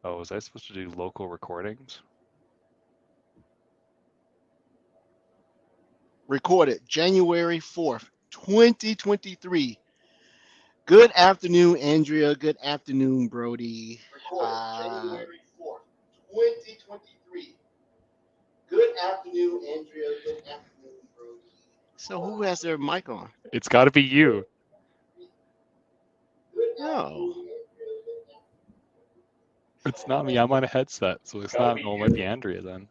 Oh, was I supposed to do local recordings? Recorded January 4th, 2023. Good afternoon, Andrea. Good afternoon, Brody. Recorded January 4th, 2023. Good afternoon, Andrea. Good afternoon, Brody. So who has their mic on? It's got to be you. Good No, afternoon, Andrea. Good It's not me. I'm on a headset, so it's not. Well, it might be Andrea then.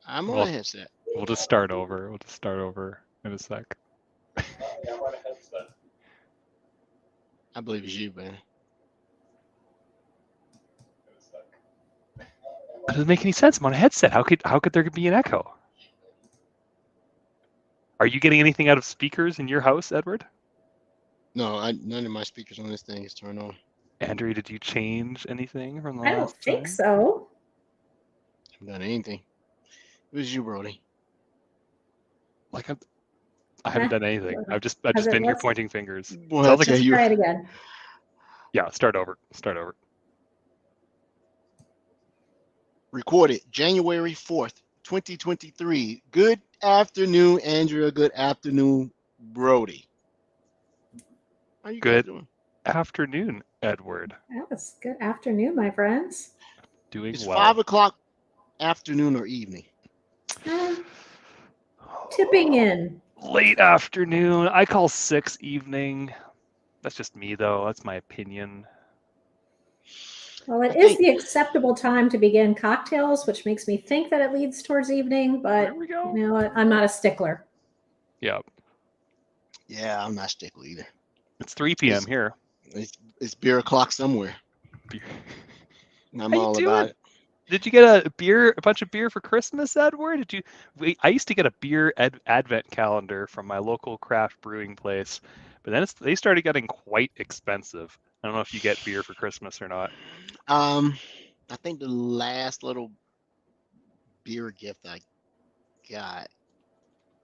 I'm on a Well, headset. we'll just start over. We'll just start over in a sec. I'm on a headset. I believe it's you, man. That doesn't make any sense. I'm on a headset. How could there be an echo? Are you getting anything out of speakers in your house, Edward? No, none of my speakers on this thing is turned on. Andrea, did you change anything from the I don't last think time? so. I haven't done anything. It was you, Brody. Like I haven't done anything. I've just been here Let's pointing fingers. Well, Sounds that's like okay. try it again. yeah. Start over. Start over. Recorded January 4th, 2023. Good afternoon, Andrea. Good afternoon, Brody. How you guys Good doing? afternoon, Edward. Yes, good afternoon, my friends. Doing It's well. 5 o'clock afternoon or evening. Uh, tipping in. Late afternoon. I call 6 evening. That's just me, though. That's my opinion. Well, I it is think the acceptable time to begin cocktails, which makes me think that it leads towards evening, There but we go. I'm not a stickler. Yeah. Yeah, I'm not stickler either. It's 3 p.m. It's here. it's beer o'clock somewhere. Beer. I'm How you all doing? about it. Did you get a bunch of beer for Christmas, Edward? I used to get a beer advent calendar from my local craft brewing place, but then they started getting quite expensive. I don't know if you get beer for Christmas or not. I think the last little beer gift I got,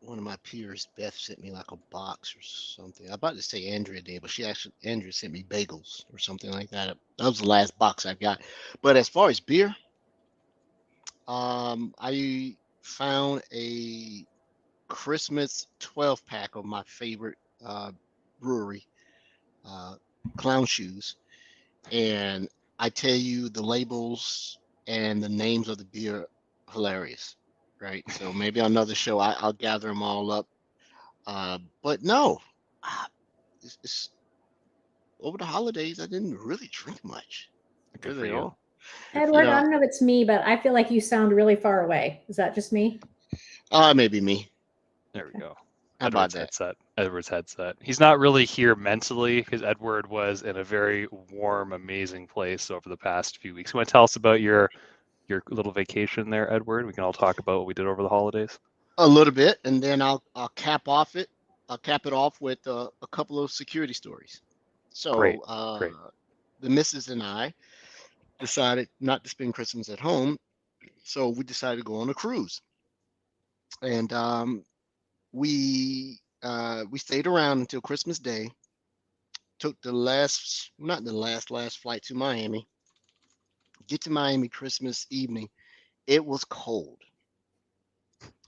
one of my peers, Beth, sent me like a box or something. I'm about to say Andrea did, but Andrea sent me bagels or something like that. That was the last box I got. But as far as beer, I found a Christmas 12 pack of my favorite brewery, uh, Clown Shoes, and I tell you the labels and the names of the beer hilarious, right? So maybe on another show I'll gather them all up. But no, ah, it's over the holidays I didn't really drink much, Good really for at you. all. Good for You Edward, you. I know, don't know if it's me, but I feel like you sound really far away. Is that just me? maybe me. There we Okay. go. How about that? Edward's headset. He's not really here mentally because Edward was in a very warm, amazing place over the past few weeks. You want to tell us about your little vacation there, Edward? We can all talk about what we did over the holidays. A little bit, and then I'll cap off it. I'll cap it off with a couple of security stories. Great, So great. the missus and I decided not to spend Christmas at home, so we decided to go on a cruise, and we stayed around until Christmas Day. Took the last, not the last flight to Miami. Get to Miami Christmas evening. It was cold.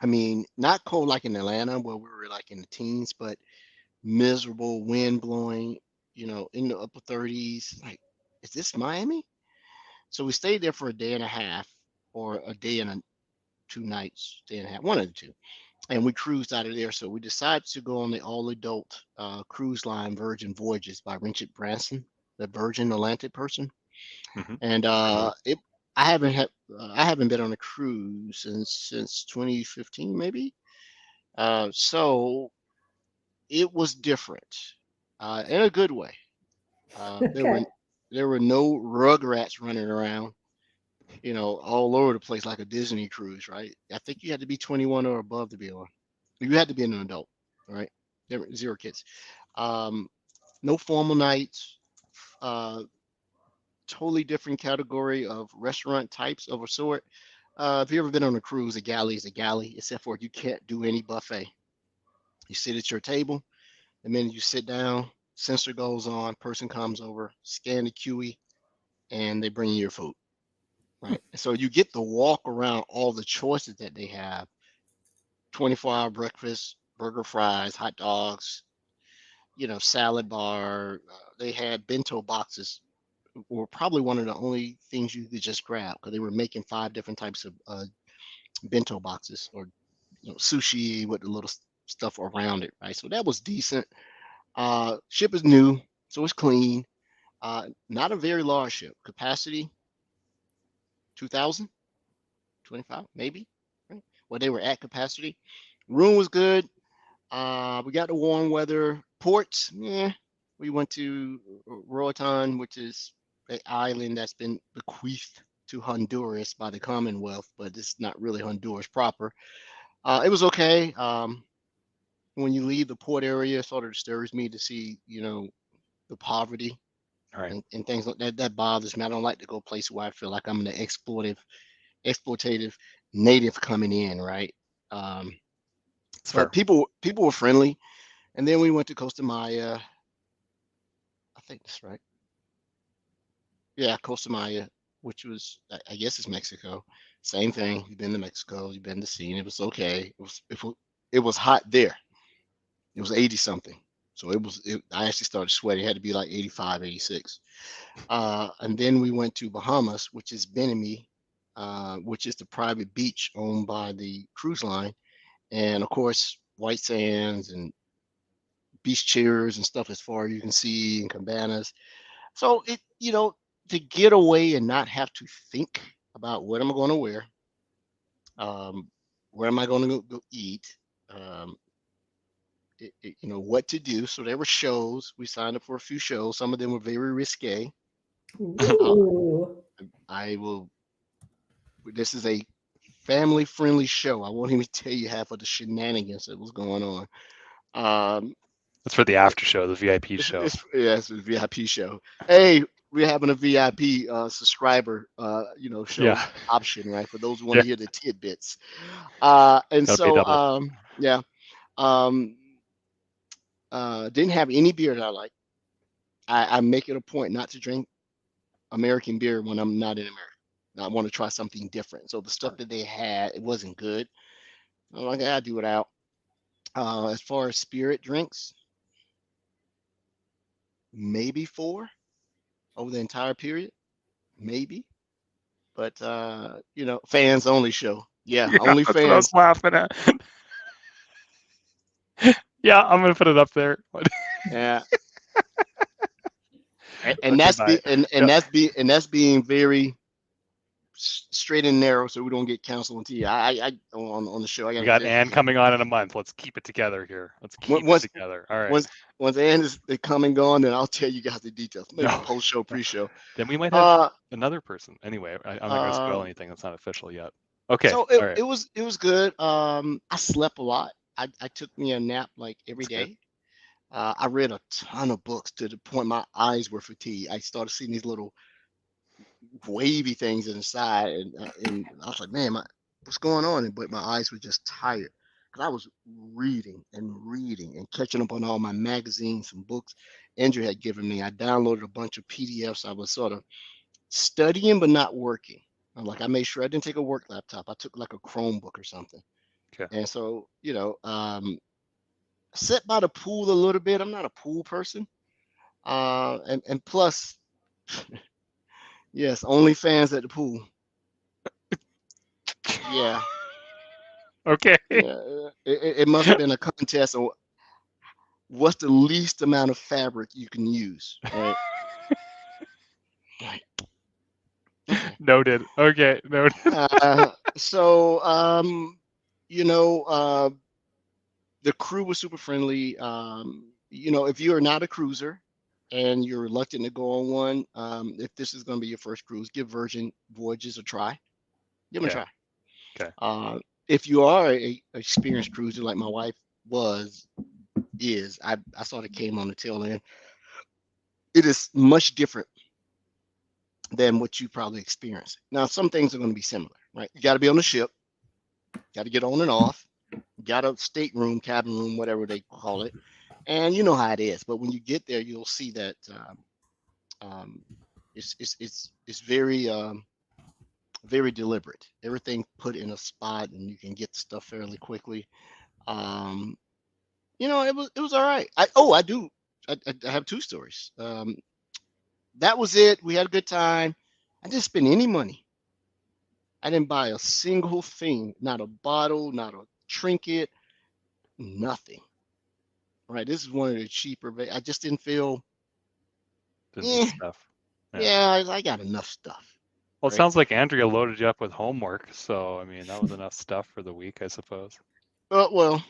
I mean, not cold like in Atlanta where we were like in the teens, but miserable, wind blowing, in the upper 30s. Like, is this Miami? So we stayed there for a day and a half, or a day and 2 nights, day and a half, one of the two. And we cruised out of there. So we decided to go on the all adult cruise line Virgin Voyages by Richard Branson, the Virgin Atlantic person. Mm-hmm. And I know. it I haven't been on a cruise since 2015 maybe. So it was different in a good way. There were Okay. no rugrats running around, all over the place like a Disney cruise, right? I think you had to be 21 or above to be on. You had to be an adult, right? There were zero kids. Um, no formal nights. Uh, totally different category of restaurant types of a sort. If you ever been on a cruise, a galley is a galley, except for you can't do any buffet. You sit at your table. The minute you sit down, sensor goes on, person comes over, scan the QE, and they bring you your food. right? So you get to walk around all the choices that they have: 24-hour breakfast, burger, fries, hot dogs, salad bar. They had bento boxes, were probably one of the only things you could just grab because they were making 5 different types of bento boxes, or sushi with the little stuff around it, right? So that was decent. Ship is new, so it's clean. Not a very large ship. Capacity 2,000, 25, maybe. Right? Well, they were at capacity. Room was good. We got the warm weather. Ports, yeah. We went to Roatan, which is an island that's been bequeathed to Honduras by the Commonwealth, but it's not really Honduras proper. It was okay. When you leave the port area, it sort of disturbs me to see, the poverty All right. and things like that. That bothers me. I don't like to go places where I feel like I'm an exploitative native coming in, right? Um, It's fair. but people were friendly. And then we went to Costa Maya. I think that's right. Yeah, Costa Maya, which was, I guess it's Mexico. Same thing. You've been to Mexico. You've been to sea. It was okay. It was hot there. It was 80 something. So I actually started sweating. It had to be like 85, 86. And then we went to Bahamas, which is Benemy, which is the private beach owned by the cruise line. And of course, white sands and beach chairs and stuff as far as you can see, and cabanas. So to get away and not have to think about what am I going to wear, um, where am I going to go eat, um, what to do. So there were shows. We signed up for a few shows. Some of them were very risque. Ooh. I will. This is a family-friendly show. I won't even tell you half of the shenanigans that was going on. Um, That's for the after show, the VIP It's, show. it's yeah, it's a VIP show. Hey, we're having a VIP subscriber, show Yeah. option, right? For those who want Yeah. to hear the tidbits. And Gotta pay so, double. yeah, um, didn't have any beer that I like. I make it a point not to drink American beer when I'm not in America. I want to try something different. So the stuff that they had, it wasn't good. I'm like, I do it out. As far as spirit drinks, maybe 4 over the entire period, maybe. But fans only show. Yeah, Yeah, only that's what I was fans. laughing at. Yeah, I'm gonna put it up there. Yeah, and Okay, that's bye. be and Yeah, that's being very straight and narrow, so we don't get canceled on TV. I on the show. I we gotta got Ann coming on in a month. Let's keep it together here. Let's keep it once together. All right. once once Ann is they come and gone, then I'll tell you guys the details. Maybe No, post show, no. pre-show. Then we might have Uh, another person. Anyway, I'm not gonna spoil um. anything that's not official yet. Okay. So it, All right. it was it was good. I slept a lot. I took me a nap like every That's good. day. I read a ton of books to the point my eyes were fatigued. I started seeing these little wavy things inside, and I was like, man, what's going on? But my eyes were just tired because I was reading and reading and catching up on all my magazines and books Andrew had given me. I downloaded a bunch of PDFs. I was sort of studying but not working. I made sure I didn't take a work laptop. I took like a Chromebook or something. Okay. And so, sit by the pool a little bit. I'm not a pool person. And plus, yes, only fans at the pool. Yeah, Okay. yeah. It must have been a contest on what's the least amount of fabric you can use, right? Right. Okay. Noted. Okay. Noted. So, you know, uh, the crew was super friendly. If you are not a cruiser and you're reluctant to go on one, if this is going to be your first cruise, give Virgin Voyages a try. Give them a Okay. try. Okay. If you are a experienced cruiser like my wife was, I sort of came on the tail end. It is much different than what you probably experienced. Now, some things are going to be similar, right? You got to be on the ship, got to get on and off, got a stateroom, cabin room, whatever they call it, and you know how it is. But when you get there, you'll see that um, it's very very deliberate. Everything put in a spot, and you can get the stuff fairly quickly. Um, it was all right. I do. I have two stories. That was it. We had a good time. I didn't spend any money. I didn't buy a single thing, not a bottle, not a trinket, nothing. Right. This is one of the cheaper. I just didn't feel. Didn't need Eh, stuff. Yeah. yeah, I got enough stuff. Well, it Right. sounds like Andrea loaded you up with homework, so I mean that was enough stuff for the week, I suppose. Well,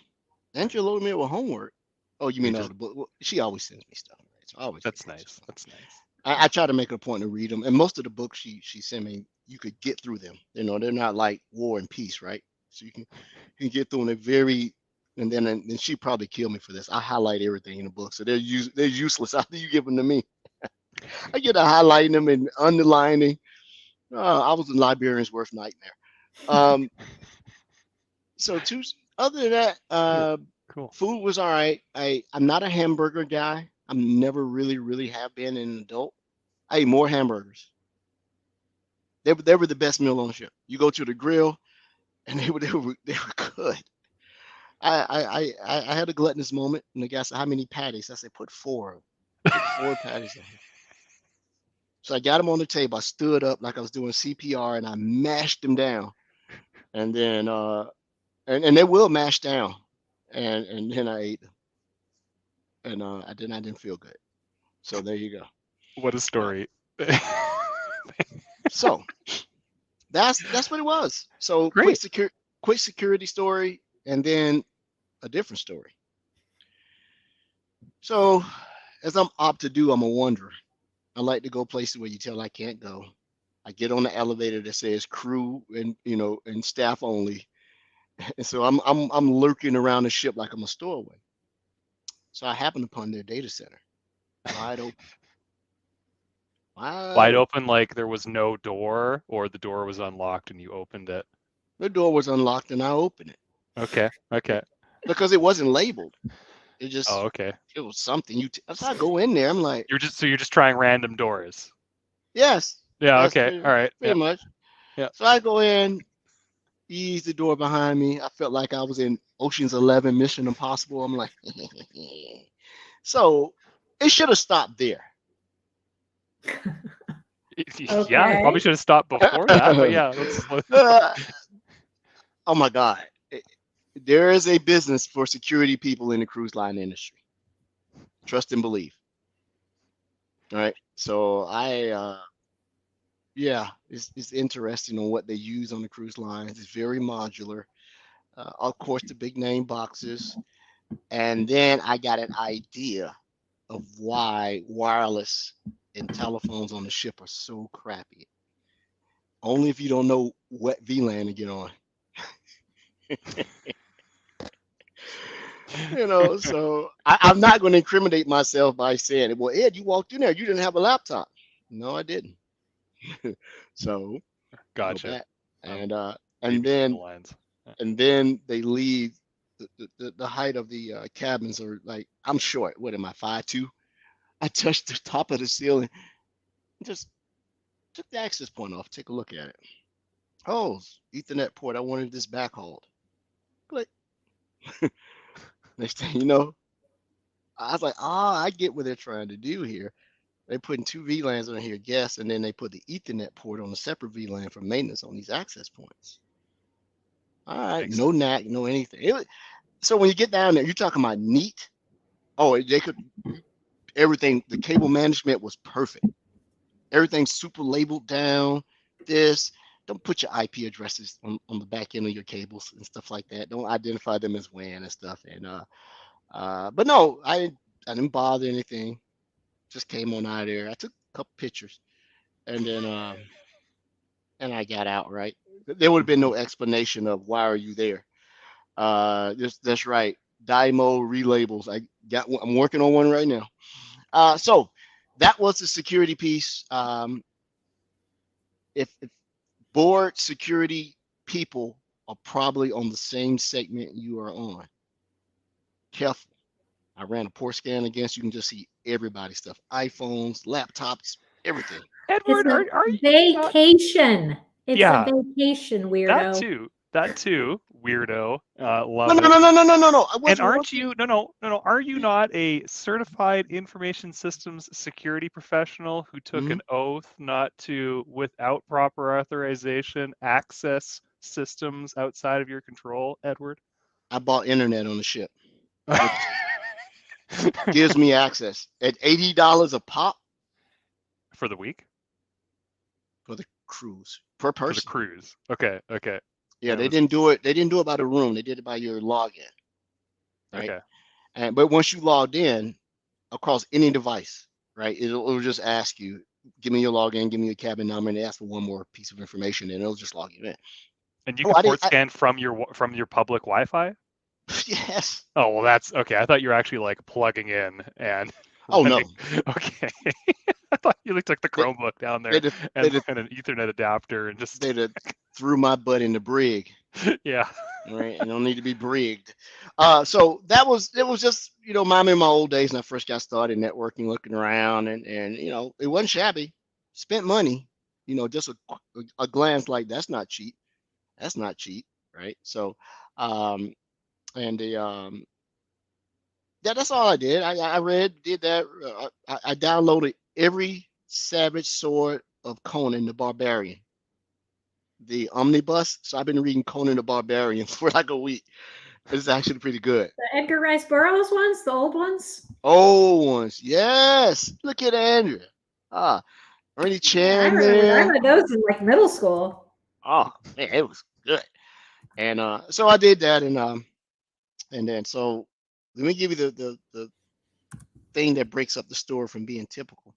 Andrea loaded me up with homework. Oh, you You mean just the book? Well, she always sends me stuff. Right? So I always get that's her some. nice. That's nice. I try to make it a point to read them, and most of the books she sent me, you could get through them. They're not like War and Peace, right? So you can get through them. They're very, and then she probably kill me for this. I highlight everything in the book, so they're useless after you give them to me. I get to highlighting them and underlining. I was a librarian's worst nightmare. Um, so two. Other than that, Cool. Cool. food was all right. I'm not a hamburger guy. I'm never really have been an adult. I ate more hamburgers. They were the best meal on the ship. You go to the grill, and they were good. I had a gluttonous moment, and the guy said, "How many patties?" I said, "Put four. Put four patties on here." So I got them on the table. I stood up like I was doing CPR, and I mashed them down. And then and they will mash down, and then I ate them, and I didn't feel good. So there you go. What a Uh, story. so that's what it was. So Great. quick security story, and then a different story. So as I'm up to do, I'm a wanderer. I like to go places where you tell I can't go. I get on the elevator that says crew and staff only, and so I'm lurking around the ship like I'm a stowaway. So I happened upon their data center, wide open, wide Wide open. open, like there was no door, or the door was unlocked and you opened it. The door was unlocked, and I opened it Okay. Okay. because it wasn't labeled. It Oh, just okay. it was something. So I go in there. I'm like, You're just trying random doors. yes, Yeah. yes, Okay. All right. Yeah. pretty much. Yeah. So I go in, ease the door behind me. I felt like I was in Ocean's 11, Mission Impossible. I'm like, so it should have stopped there. Yeah. I probably Okay. should have stopped before that, but yeah. Let's. Uh, oh my God. There is a business for security people in the cruise line industry. Trust and believe. All right. So yeah, it's interesting on what they use on the cruise lines. It's very modular. Of course, the big name boxes. And then I got an idea of why wireless and telephones on the ship are so crappy. Only if you don't know what VLAN to get on. So I'm not going to incriminate myself by saying, well, Ed, you walked in there, you didn't have a laptop. No, I didn't. So Gotcha. that, and Read and between the then lines. Yeah. and then they leave. The height of the cabins are like, I'm short. What am I, 5'2"? I touched the top of the ceiling. Just took the access point off. Take a look at it. Oh, Ethernet port. I wanted this backhauled. Click. Next thing you know, I was like, I get what they're trying to do here. They're putting two VLANs on here, guess, and then they put the Ethernet port on a separate VLAN for maintenance on these access points. All right, Makes no sense. NAC, no anything. So when you get down there, you're talking about neat. Oh, they could everything. The cable management was perfect. Everything's super labeled down. This don't put your IP addresses on the back end of your cables and stuff like that. Don't identify them as WAN and stuff. And but no, I didn't bother anything. Just came on out of there. I took a couple pictures, and then and I got out. Right, there would have been no explanation of why are you there. That's right. Dymo relabels. I'm working on one right now. So that was the security piece. If board security people are probably on the same segment you are on, careful. I ran a port scan against. You can just see everybody's stuff: iPhones, laptops, everything. It's Edward, a are you not? vacation. It's Yeah. a vacation, That weirdo. too, weirdo. No, Love no, it. no, no, no, no, no, no. I And wasn't aren't working. you? No. Are you not a certified information systems security professional who took Mhm. an oath not to, without proper authorization, access systems outside of your control, Edward? I bought internet on the ship, which gives me access at $80 a pop For the week? for the cruise per For the person. cruise. Okay. Yeah, And it they was didn't do it. They didn't do it by the room. They did it by your login, right? okay. But once you logged in across any device, right, it'll just ask you, give me your login, give me your cabin number, and they ask for one more piece of information, and it'll just log you in. And you Oh, could I didn't. port scan from your public Wi-Fi? Yes. Oh, well, that's okay. I thought you were actually like plugging in and Oh no. running. Okay. I thought you took the They Chromebook down they there just they and just an Ethernet adapter and just they just threw my butt in the brig. yeah. All right, and don't need to be brigged. So it was just mommy in my old days when I first got started networking, looking around, and it wasn't shabby. Spent money, just a glance like that's not cheap. That's not cheap, right? So, um, and the yeah, that's all I did. I read, did that. I downloaded every Savage Sword of Conan the Barbarian, the omnibus. So I've been reading Conan the Barbarian for like a week. It's actually pretty good. The Edgar Rice Burroughs ones, the old ones. Old ones, yes. Look at Andrea. Ah, Ernie Yeah, I Chan remember. I there. read those in like middle school. Oh man, it was good. And so I did that, and then so let me give you the thing that breaks up the story from being typical.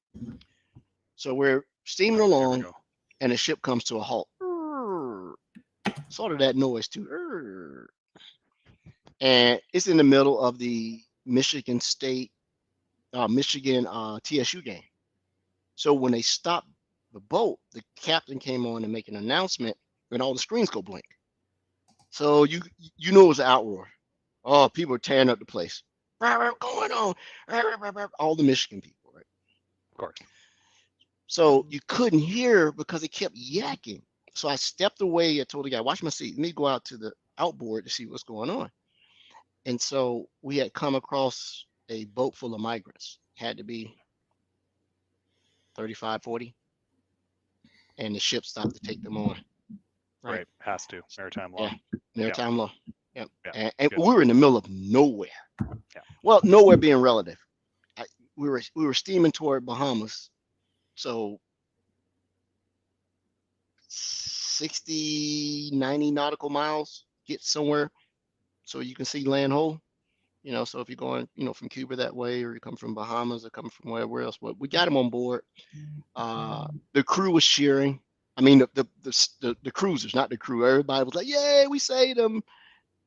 So we're steaming Oh, here we along, go. and the ship comes to a halt. Sort of that noise too. And it's in the middle of the Michigan State, Michigan TSU game. So when they stopped the boat, the captain came on and make an announcement, and all the screens go blink. So you know it was an outroar. Oh, people are tearing up the place. Going on, all the Michigan people, right? Of course. So you couldn't hear because it kept yakking. So I stepped away. I told the guy, "Watch my seat. Let me go out to the outboard to see what's going on." And so we had come across a boat full of migrants. Had to be 35, 40, and the ship stopped to take them on. Right. Has to. Maritime law. Yeah, maritime law. Yep. Yeah. And Good. we were in the middle of nowhere. Yeah. Well, nowhere being relative. We were steaming toward Bahamas, so 60, 90 nautical miles get somewhere, so you can see land whole. So if you're going, from Cuba that way, or you come from Bahamas, or come from wherever else, but we got them on board. The crew was cheering. I mean, the cruisers, not the crew. Everybody was like, "Yay, we saved them!"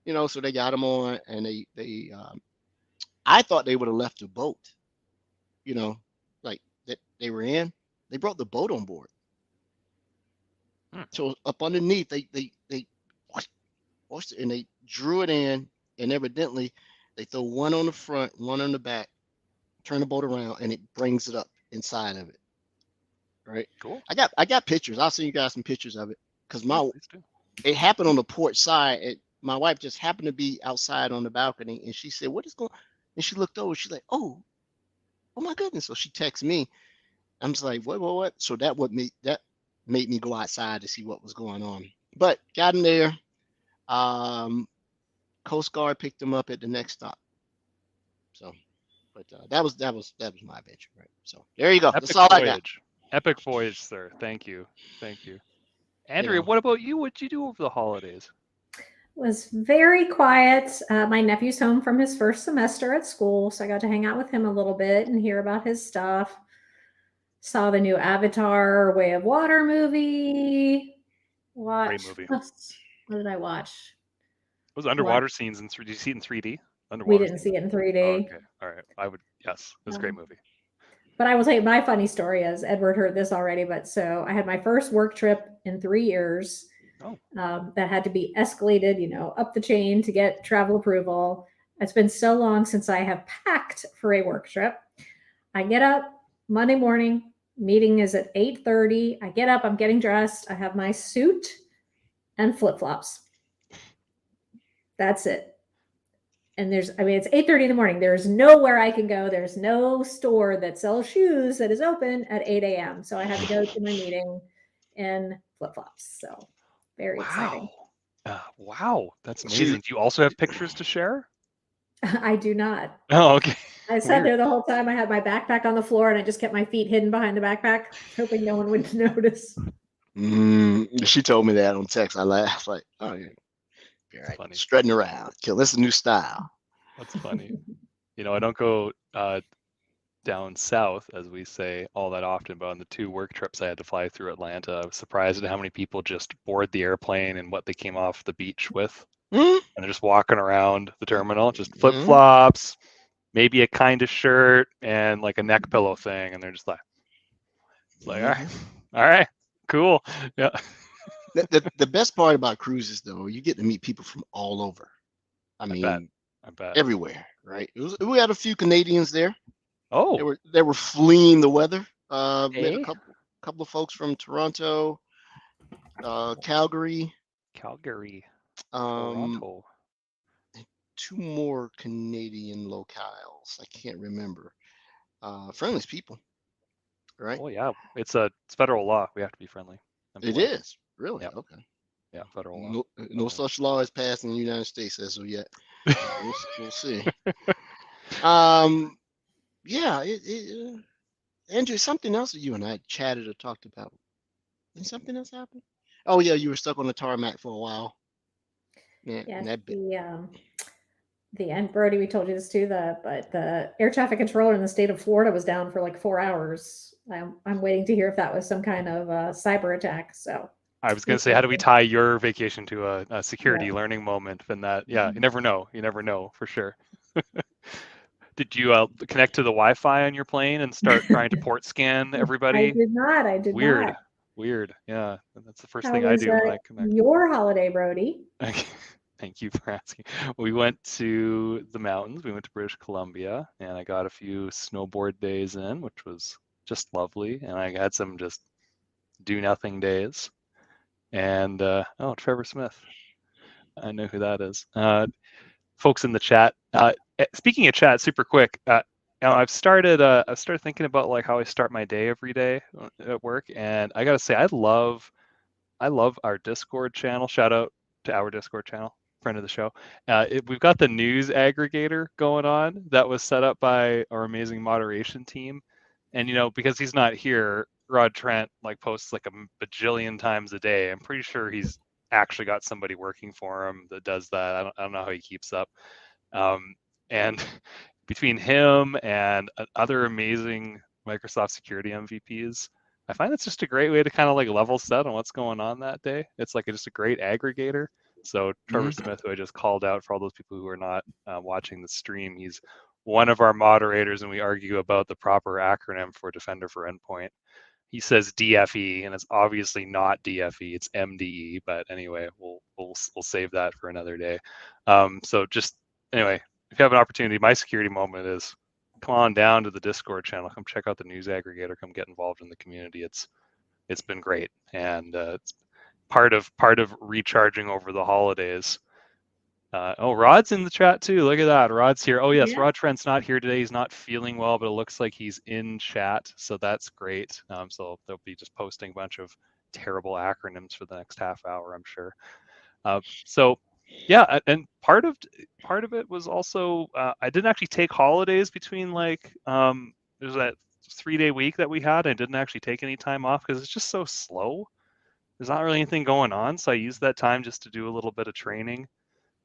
So they got them on, and I thought they would have left the boat, like that they were in. They brought the boat on board. So up underneath, they washed it, and they drew it in, and evidently they throw one on the front, one on the back, turn the boat around, and it brings it up inside of it. Right. Cool. I got pictures. I'll send you guys some pictures of it because Please do. it happened on the port side. My wife just happened to be outside on the balcony, and she said, "What is going?" And she looked over. She's like, "Oh my goodness!" So she texted me. I'm just like, "What?" So that made me go outside to see what was going on. But got in there. Coast Guard picked them up at the next stop. So, but that was my adventure, right? So there you go. That's all I got. Epic voyage, sir. Thank you. Andrea, what about you? What'd you do over the holidays? Was very quiet. My nephew's home from his first semester at school, so I got to hang out with him a little bit and hear about his stuff. Saw the new Avatar Way of Water movie. Great movie. What did I watch? Those underwater scenes in 3D. Did you see it in 3D? We didn't see it in 3D. Oh, okay. All right. I would. Yes. It was a great movie. But I will tell you my funny story is, Edward heard this already, but so I had my first work trip in 3 years. That had to be escalated, up the chain to get travel approval. It's been so long since I have packed for a work trip. I get up Monday morning, Meeting is at 8:30. I get up, I'm getting dressed. I have my suit and flip-flops. That's it. And it's 8:30 in the morning. There's nowhere I can go. There's no store that sells shoes that is open at 8 a.m. So I had to go to my meeting in flip-flops. So very exciting. Wow, that's She- amazing. Do you also have pictures to share? I do not. Oh, okay. I sat there the whole time. I had my backpack on the floor and I just kept my feet hidden behind the backpack, hoping no one would notice. She told me that on text. I laughed like, oh yeah. That's funny. Strutting around. Kill, this is a new style. That's funny. I don't go down south, as we say, all that often, but on the 2 work trips I had to fly through Atlanta, I was surprised at how many people just board the airplane and what they came off the beach with. Mm-hmm. And they're just walking around the terminal, just flip-flops, maybe a kind of shirt and like a neck pillow thing, and they're just like, all right, cool. Yeah. The best part about cruises, though, you get to meet people from all over. I bet. Everywhere, right? We had a few Canadians there. Oh, they were fleeing the weather. Met hey. a couple of folks from Toronto, Calgary, Toronto. 2 more Canadian locales. I can't remember. Friendly people, right? Oh yeah, it's federal law. We have to be friendly. It is really okay. Yeah, federal law. No such law is passed in the United States as of yet. We'll see. Yeah. Andrew, something else that you and I chatted or talked about. Did something else happen? Oh yeah, you were stuck on the tarmac for a while. Yeah. And Brody, we told you this too. But the air traffic controller in the state of Florida was down for like 4 hours. I'm waiting to hear if that was some kind of cyber attack. So I was going to say, how do we tie your vacation to a security learning moment? And that, you never know. You never know for sure. Did you connect to the Wi-Fi on your plane and start trying to port scan everybody? I did not. Weird. Yeah, that's the first thing I do when I connect. Your holiday, Brody? Thank you for asking. We went to the mountains. We went to British Columbia, and I got a few snowboard days in, which was just lovely. And I had some just do nothing days. And Trevor Smith, I know who that is. Folks in the chat. Speaking of chat, super quick. I've started thinking about like how I start my day every day at work, and I gotta say I love our Discord channel. Shout out to our Discord channel, friend of the show. We've got the news aggregator going on that was set up by our amazing moderation team, and because he's not here, Rod Trent like posts like a bajillion times a day. I'm pretty sure he's actually got somebody working for him that does that. I don't know how he keeps up. And between him and other amazing Microsoft security MVPs, I find it's just a great way to kind of like level set on what's going on that day. It's like just a great aggregator. So Trevor Smith, who I just called out for all those people who are not watching the stream, he's one of our moderators, and we argue about the proper acronym for Defender for Endpoint. He says DFE, and it's obviously not DFE; it's MDE. But anyway, we'll save that for another day. So just anyway, if you have an opportunity, my security moment is come on down to the Discord channel, come check out the news aggregator, come get involved in the community. It's been great, and it's part of recharging over the holidays. Rod's in the chat too. Look at that. Rod's here. Oh yes, Rod Trent's not here today. He's not feeling well, but it looks like he's in chat, so that's great. So they'll be just posting a bunch of terrible acronyms for the next half hour, I'm sure. So yeah, and part of it was also I didn't actually take holidays between like there's that 3-day week that we had. I didn't actually take any time off because it's just so slow. There's not really anything going on, so I used that time just to do a little bit of training.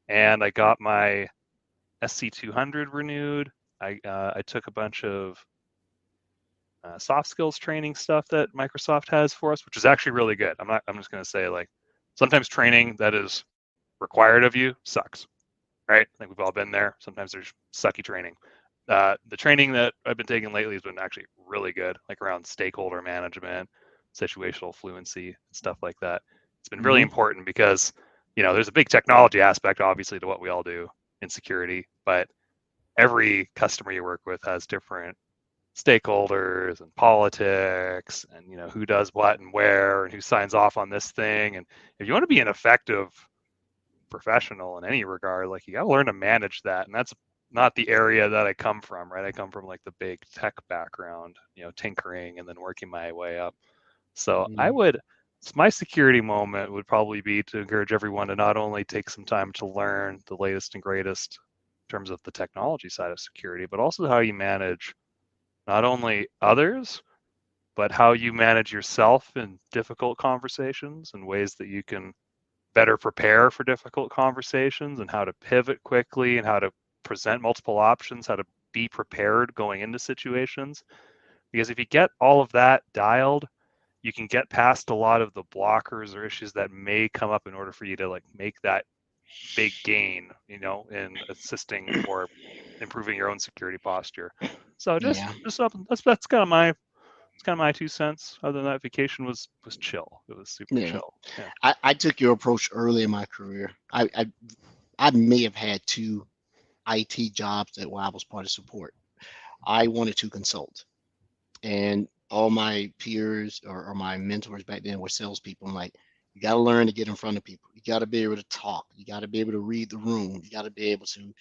And I got my SC200 renewed. I took a bunch of soft skills training stuff that Microsoft has for us, which is actually really good. I'm just going to say, like, sometimes training that is required of you sucks, right? I think we've all been there. Sometimes there's sucky training. The training that I've been taking lately has been actually really good, like around stakeholder management, situational fluency, stuff like that. It's been really important because there's a big technology aspect, obviously, to what we all do in security, but every customer you work with has different stakeholders and politics and who does what and where and who signs off on this thing. And if you want to be an effective professional in any regard, like you got to learn to manage that. And that's not the area that I come from, right? I come from like the big tech background, tinkering and then working my way up. So my security moment would probably be to encourage everyone to not only take some time to learn the latest and greatest in terms of the technology side of security, but also how you manage not only others, but how you manage yourself in difficult conversations and ways that you can better prepare for difficult conversations and how to pivot quickly and how to present multiple options, how to be prepared going into situations. Because if you get all of that dialed, you can get past a lot of the blockers or issues that may come up in order for you to like make that big gain, in assisting or improving your own security posture. So just something that's kind of my 2 cents. Other than that, vacation was chill. It was super chill. Yeah. I took your approach early in my career. I may have had 2 IT jobs that while I was part of support. I wanted to consult, and all my peers or my mentors back then were salespeople. I'm like, you got to learn to get in front of people. You got to be able to talk. You got to be able to read the room. You got to be able to,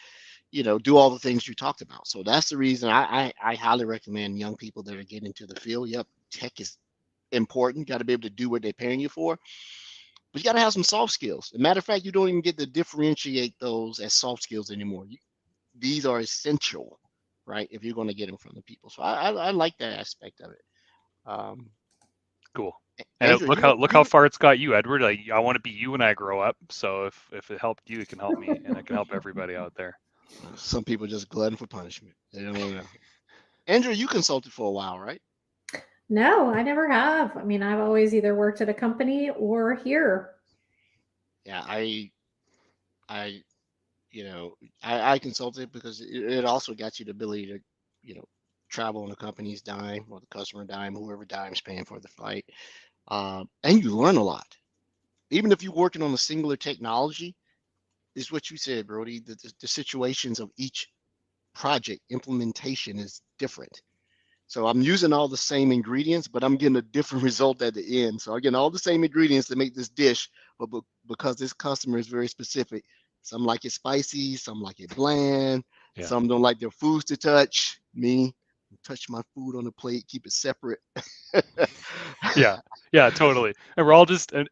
do all the things you talked about. So that's the reason I highly recommend young people that are getting into the field. Yep, tech is important. You got to be able to do what they're paying you for. But you got to have some soft skills. As a matter of fact, you don't even get to differentiate those as soft skills anymore. These are essential, right? If you're going to get in front of people. So I like that aspect of it. Cool. And Andrew, look how far it's got you, Edward. Like, I want to be you when I grow up. So if it helped you, it can help me, and it can help everybody out there. Some people just glutton for punishment. They don't know. Andrew, you consulted for a while, right? No, I never have. I mean, I've always either worked at a company or here. Yeah, I consulted because it also got you the ability to, travel on the company's dime or the customer dime, whoever dime's paying for the flight. And you learn a lot. Even if you're working on a singular technology, is what you said, Brody. The situations of each project implementation is different. So I'm using all the same ingredients, but I'm getting a different result at the end. So I'm getting all the same ingredients to make this dish, but because this customer is very specific, some like it spicy, some like it bland, some don't like their foods to touch. Me, touch my food on the plate, keep it separate. Yeah, totally. And we're all just and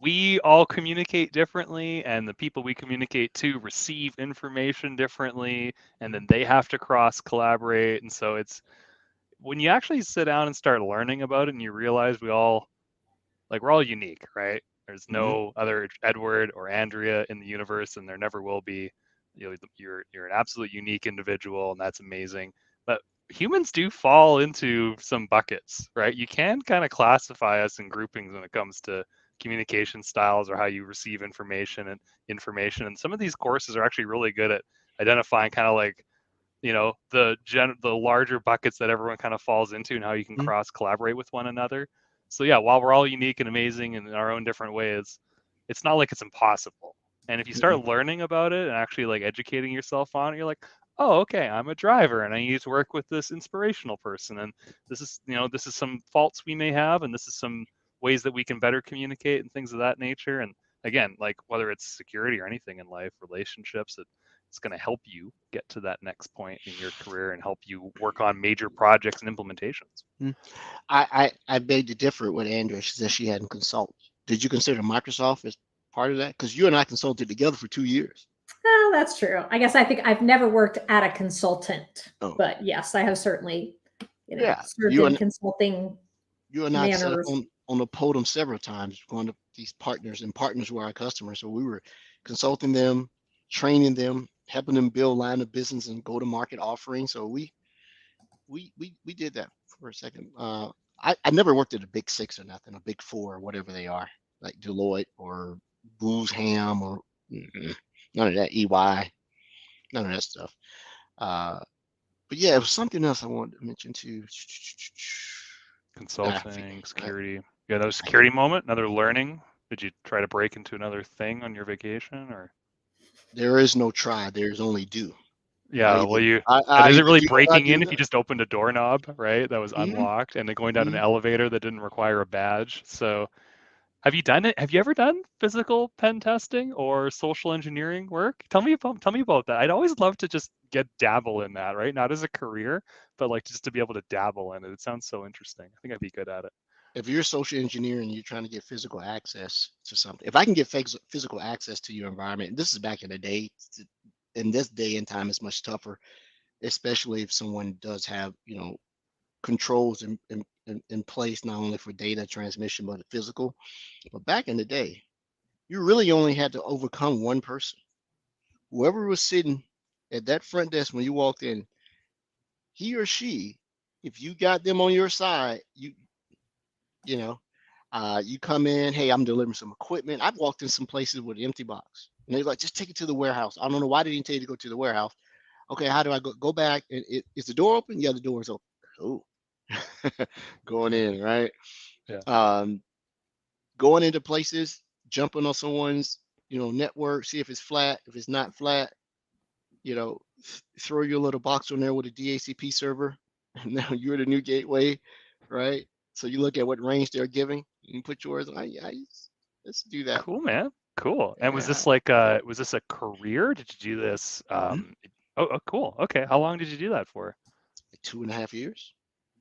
we all communicate differently, and the people we communicate to receive information differently, and then they have to cross collaborate. And so it's when you actually sit down and start learning about it and you realize we're all unique, right? There's no other Edward or Andrea in the universe, and there never will be. You're an absolute unique individual, and that's amazing. But humans do fall into some buckets, right? You can kind of classify us in groupings when it comes to communication styles or how you receive information. And some of these courses are actually really good at identifying kind of like the larger buckets that everyone kind of falls into and how you can cross collaborate with one another. So yeah, while we're all unique and amazing in our own different ways, it's not like it's impossible. And if you start learning about it and actually like educating yourself on it, you're like, oh, okay, I'm a driver and I need to work with this inspirational person, and this is some faults we may have, and this is some ways that we can better communicate and things of that nature. And again, like whether it's security or anything in life, relationships, it's going to help you get to that next point in your career and help you work on major projects and implementations. I beg to differ with Andrea. She said she hadn't consulted. Did you consider Microsoft as part of that? Because you and I consulted together for 2 years. Oh, that's true. I guess I think I've never worked at a consultant, but yes, I have certainly, served in consulting. You and I sat on the podium several times, going to these partners, and partners were our customers. So we were consulting them, training them, helping them build line of business and go to market offerings. So we did that for a second. I never worked at a big 6 or nothing, a big 4 or whatever they are, like Deloitte or Booz Ham or none of that, EY, none of that stuff. But yeah, it was something else I wanted to mention too. Consulting, security. Yeah, another security moment, another learning. Did you try to break into another thing on your vacation, or? There is no try. There is only do. Yeah, You well, did. and is it Did really you know how to breaking do in if you that? just opened a doorknob, right? That was Hmm. unlocked, and then going down an Hmm. elevator that didn't require a badge. So, have you done it? Have you ever done physical pen testing or social engineering work? Tell me about that. I'd always love to just get dabble in that, right? Not as a career, but like just to be able to dabble in it. It sounds so interesting. I think I'd be good at it. If you're a social engineer and you're trying to get physical access to something, if I can get physical access to your environment, and this is back in the day, in this day and time, it's much tougher, especially if someone does have, controls in place, not only for data transmission, but physical. But back in the day, you really only had to overcome one person. Whoever was sitting at that front desk when you walked in, he or she, if you got them on your side, you know, you come in, hey, I'm delivering some equipment. I've walked in some places with an empty box. And they're like, just take it to the warehouse. I don't know why they didn't tell you to go to the warehouse. Okay, how do I go? Go back. And is the door open? Yeah, the door is open. Cool. Going in, right? Yeah, Um, Going into places, jumping on someone's, network, see if it's flat. If it's not flat, throw your little box on there with a DHCP server. And now you're the new gateway, right? So you look at what range they're giving, you put yours on. Yeah, let's do that. cool, man. Cool. And Yeah, was this a career? Did you do this? like Oh, cool. Okay. How long did you do that for? 2.5 years.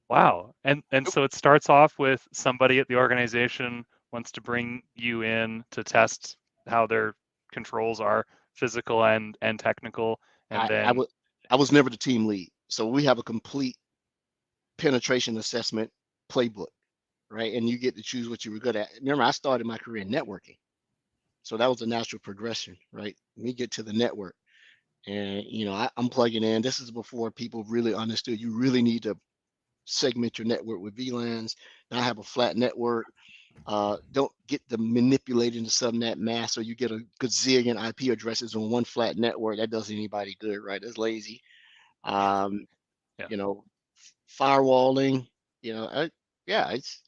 Wow. And Yep. so it starts off with somebody at the organization wants to bring you in to test how their controls are physical and technical, and I, I then was I was never the team lead, so we have a complete penetration assessment playbook, right? And you get to choose what you were good at. Remember, I started my career in networking, so that was a natural progression, right? We get to the network, and I'm plugging in. This is before people really understood you really need to segment your network with VLANs. Now I have a flat network. Don't get the manipulating the subnet mask so you get a gazillion IP addresses on one flat network. That does anybody good, right? That's lazy. Um, yeah, you know, Firewalling. You know, I, yeah, it's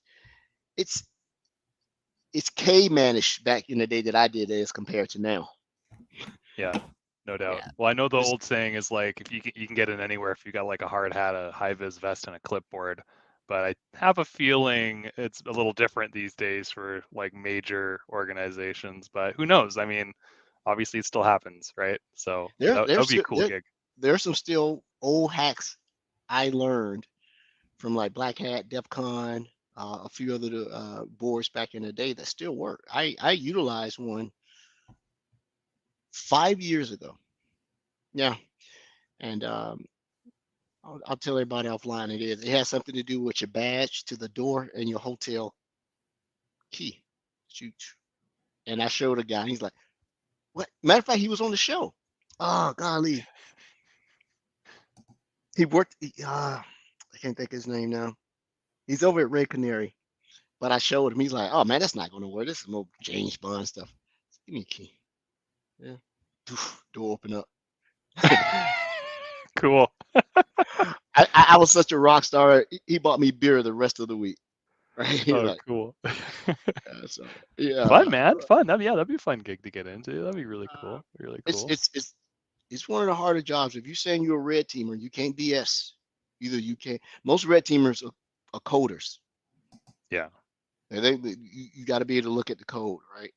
it's caveman-ish back in the day that I did it as compared to now. yeah, no doubt. Yeah, Well, I know the it's old saying is like if you can get in anywhere if you got like a hard hat, a high vis vest, and a clipboard. But I have a feeling it's a little different these days for like major organizations. But who knows? I mean, obviously it still happens, right? So there. that would There's be a still cool gig. there's some still old hacks I learned from like Black Hat, DEF CON, a few other boards back in the day that still work. I utilized one 5 years ago. Yeah, and I'll tell everybody offline it is. It has something to do with your badge to the door and your hotel key. Shoot. And I showed a guy. He's like, "What?" Matter of fact, he was on the show. Oh golly, he worked. I can't think of his name now. He's over at Red Canary. But I showed him. He's like, "Oh man, that's not going to work. This is more James Bond stuff. Give me a key." Yeah. Door open up. Cool. I was such a rock star. He bought me beer the rest of the week. Right? He's Oh, like, cool. so Fun, yeah. man. Fun. That'd be a fun gig to get into. That'd be really Uh, cool. Really it's cool. it's it's it's one of the harder jobs. If you're saying you're a red teamer, you can't BS. Either you can't. Most red teamers are coders. Yeah. You got to be able to look at the code, right?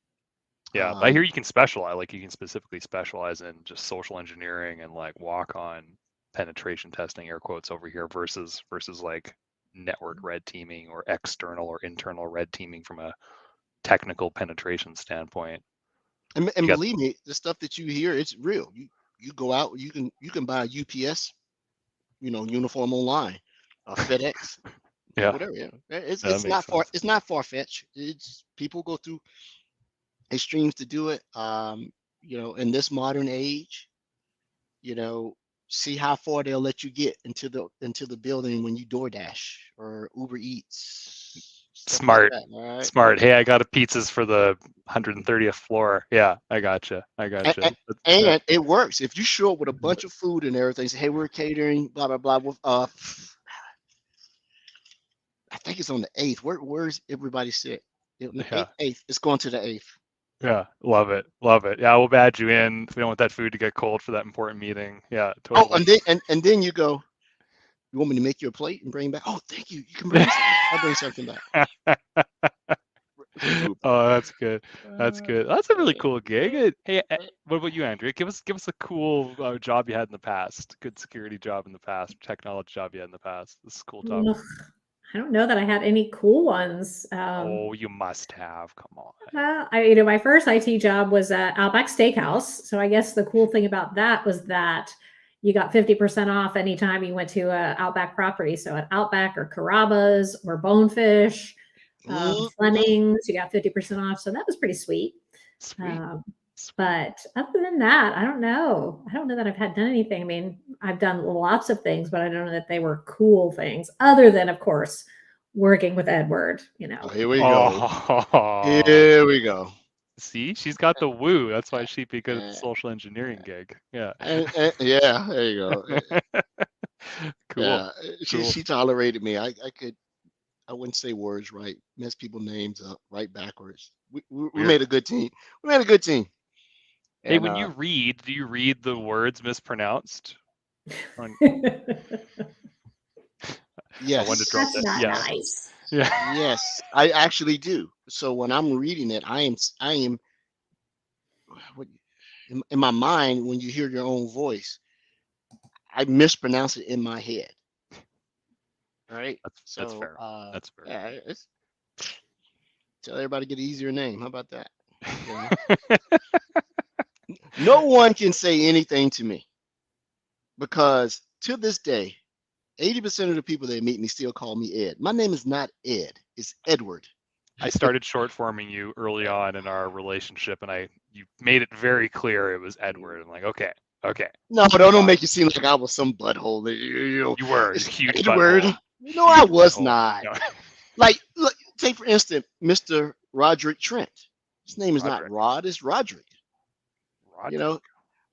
Yeah. But I Um, hear you can specialize, like you can specifically specialize in just social engineering and like walk on penetration testing, air quotes over here, versus like network red teaming or external or internal red teaming from a technical penetration standpoint. and You got believe me, the stuff that you hear, it's real. You go out, you can buy a UPS, uniform online, FedEx, yeah, whatever. Yeah, it's that it's not makes far sense. it's not far fetched. It's people go through extremes to do it. In this modern age, you know, see how far they'll let you get into the building when you DoorDash or Uber Eats, stuff like Smart. that. All right. Smart. Hey, I got a pizzas for the 130th floor. Yeah, I gotcha. I And, gotcha. and, and it works if you show up with a bunch of food and everything. Say, hey, we're catering, blah blah blah. I think it's on the eighth. Where's everybody sit? On the Yeah. eighth. It's going to the eighth. Yeah, love it, love it. Yeah, we'll badge you in. We don't want that food to get cold for that important meeting. Yeah, Oh, totally. and then you go, you want me to make you a plate and bring back? Oh, thank you. You can bring something. I'll bring something back. Food Oh, porn. that's good. That's good. That's a really cool gig. Hey, what about you, Andrea? Give us a cool job you had in the past. Good security job in the past, technology job you had in the past. This is a cool topic. Ugh, I don't know that I had any cool ones. Oh, you must have. Come on. Well, my first IT job was at Outback Steakhouse. So I guess the cool thing about that was that you got 50% off anytime you went to a Outback property. So at Outback or Carrabba's or Bonefish, Fleming's, you got 50% off. So that was pretty sweet. Sweet. Sweet. But other than that, I don't know. I don't know that I've had done anything. I mean, I've done lots of things, but I don't know that they were cool things, other than, of course, working with Edward. Oh, here we go. Oh, Here we go. see, she's got the woo. That's why she'd be good at the social engineering gig. Yeah. Yeah, there you go. Cool. Yeah, Cool. she tolerated me. I wouldn't say words right, mess people names up right backwards. We made a good team. We made a good team. Hey, And when you read, do you read the words mispronounced? I wanted to drop yes, that. That's not Yes. nice. Yeah. yes, I actually do. So when I'm reading it, I am what in my mind when you hear your own voice, I mispronounce it in my head. Right. That's So fair. That's fair. yeah, it's tell everybody to get an easier name. How about that? You know? No one can say anything to me because to this day, 80% of the people that meet me still call me Ed. My name is not Ed, it's Edward. I started short forming you early on in our relationship, and you made it very clear it was Edward. I'm like, okay. No, don't make it seem like I was some butthole. You were a It's huge Edward. butthole. No, I Huge was butthole. not. No. Like, look, take for instance, Mr. Roderick Trent. His name is not Roderick. Rod, it's Roderick. You Roderick. know,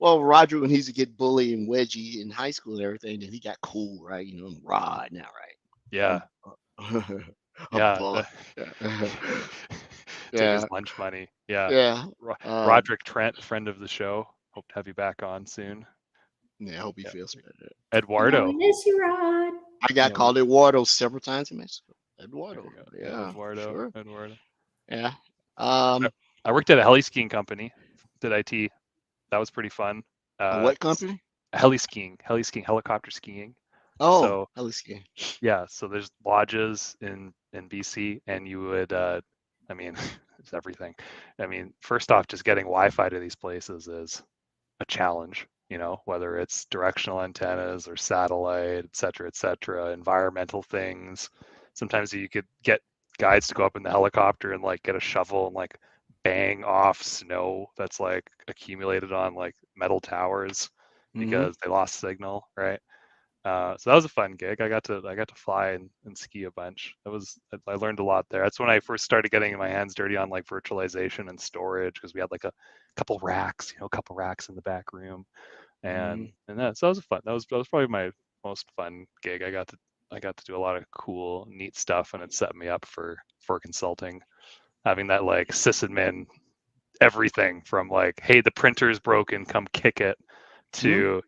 well, Roderick when he used to get bullied and wedgie in high school and everything, then he got cool, right? You know, I'm Rod now, right? Yeah. A Yeah. buck. Take his Yeah, lunch money. Yeah. yeah. Roderick Trent, friend of the show. Hope to have you back on soon. Yeah, I hope he Yeah. feels better. Oh, Eduardo. we miss you, Rod. I got called Eduardo several times in Mexico. Eduardo. Yeah, Eduardo. sure. Eduardo. Yeah. I worked at a heli skiing company. Did IT. That was pretty fun. What company? Heli skiing, helicopter skiing. Oh, So heli skiing. yeah, so there's lodges in BC, and you would, I mean, it's everything. I mean, first off, just getting Wi-Fi to these places is a challenge. You know, whether it's directional antennas or satellite, et cetera, environmental things. Sometimes you could get guides to go up in the helicopter and like get a shovel and like bang off snow that's like accumulated on like metal towers because they lost signal, right? So that was a fun gig. I got to fly and ski a bunch. I learned a lot there. That's when I first started getting my hands dirty on like virtualization and storage because we had like a couple racks, a couple racks in the back room, and that so that was fun. That was probably my most fun gig. I got to do a lot of cool, neat stuff, and it set me up for consulting. Having that like sysadmin everything from like, hey, the printer's broken, come kick it, to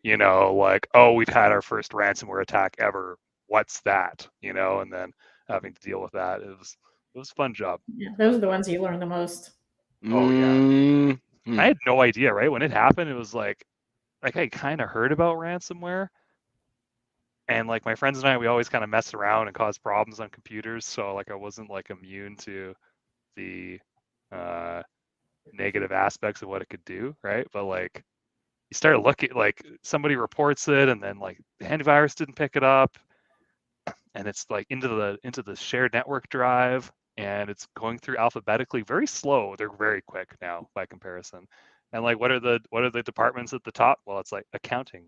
like, oh, we've had our first ransomware attack ever, what's that, and then having to deal with that. It was a fun job. Yeah, those are the ones you learn the most. Oh yeah. I had no idea, right? When it happened, it was like I kind of heard about ransomware, and like my friends and I, we always kind of mess around and cause problems on computers, so like I wasn't like immune to the negative aspects of what it could do, right? But like you start looking, like somebody reports it, and then like the antivirus didn't pick it up, and it's like into the shared network drive, and it's going through alphabetically, very slow. They're very quick now by comparison. And like what are the departments at the top? Well, it's like accounting,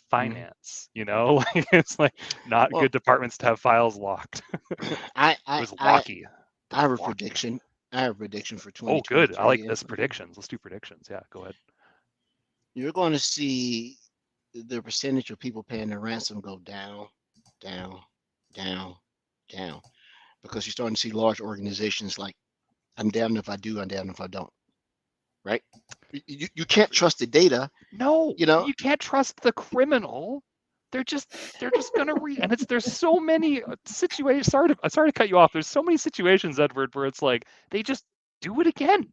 finance, like it's like not good departments to have files locked. I It was locky. I have a prediction. I have a prediction for Oh, good. I like 2023. this. Predictions. Let's do predictions. Yeah, go ahead. You're going to see the percentage of people paying the ransom go down, down, down, down, because you're starting to see large organizations like I'm damned if I do, I'm damned if I don't. Right? You can't trust the data. No, You know, you can't trust the criminal. They're just gonna and there's so many situations. Sorry to cut you off. There's so many situations, Edward, where it's like they just do it again.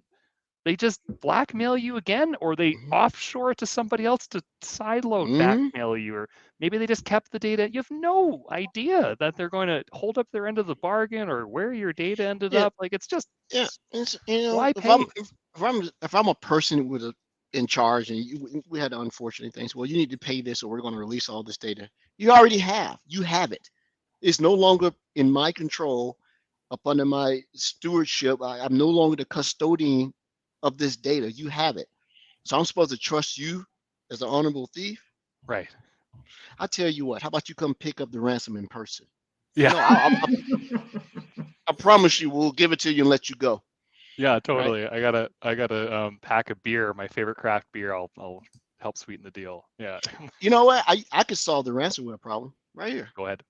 They just blackmail you again, or they Mhm. offshore it to somebody else to sideload Mhm. blackmail you, or maybe they just kept the data. You have no idea that they're going to hold up their end of the bargain or where your data ended Yeah, up. Like it's just yeah. It's, why if I'm pay? if I'm a person with a in charge and we had the unfortunate things, well, you need to pay this or we're going to release all this data. You already have. You have it. It's no longer in my control, up under my stewardship. I'm no longer the custodian of this data. You have it. So I'm supposed to trust you as an honorable thief. Right. I tell you what, how about you come pick up the ransom in person? Yeah. No, I promise you, we'll give it to you and let you go. Yeah, Right? totally. I got a pack of beer, my favorite craft beer. I'll help sweeten the deal. Yeah. You know what? I could solve the ransomware problem right here. Go ahead.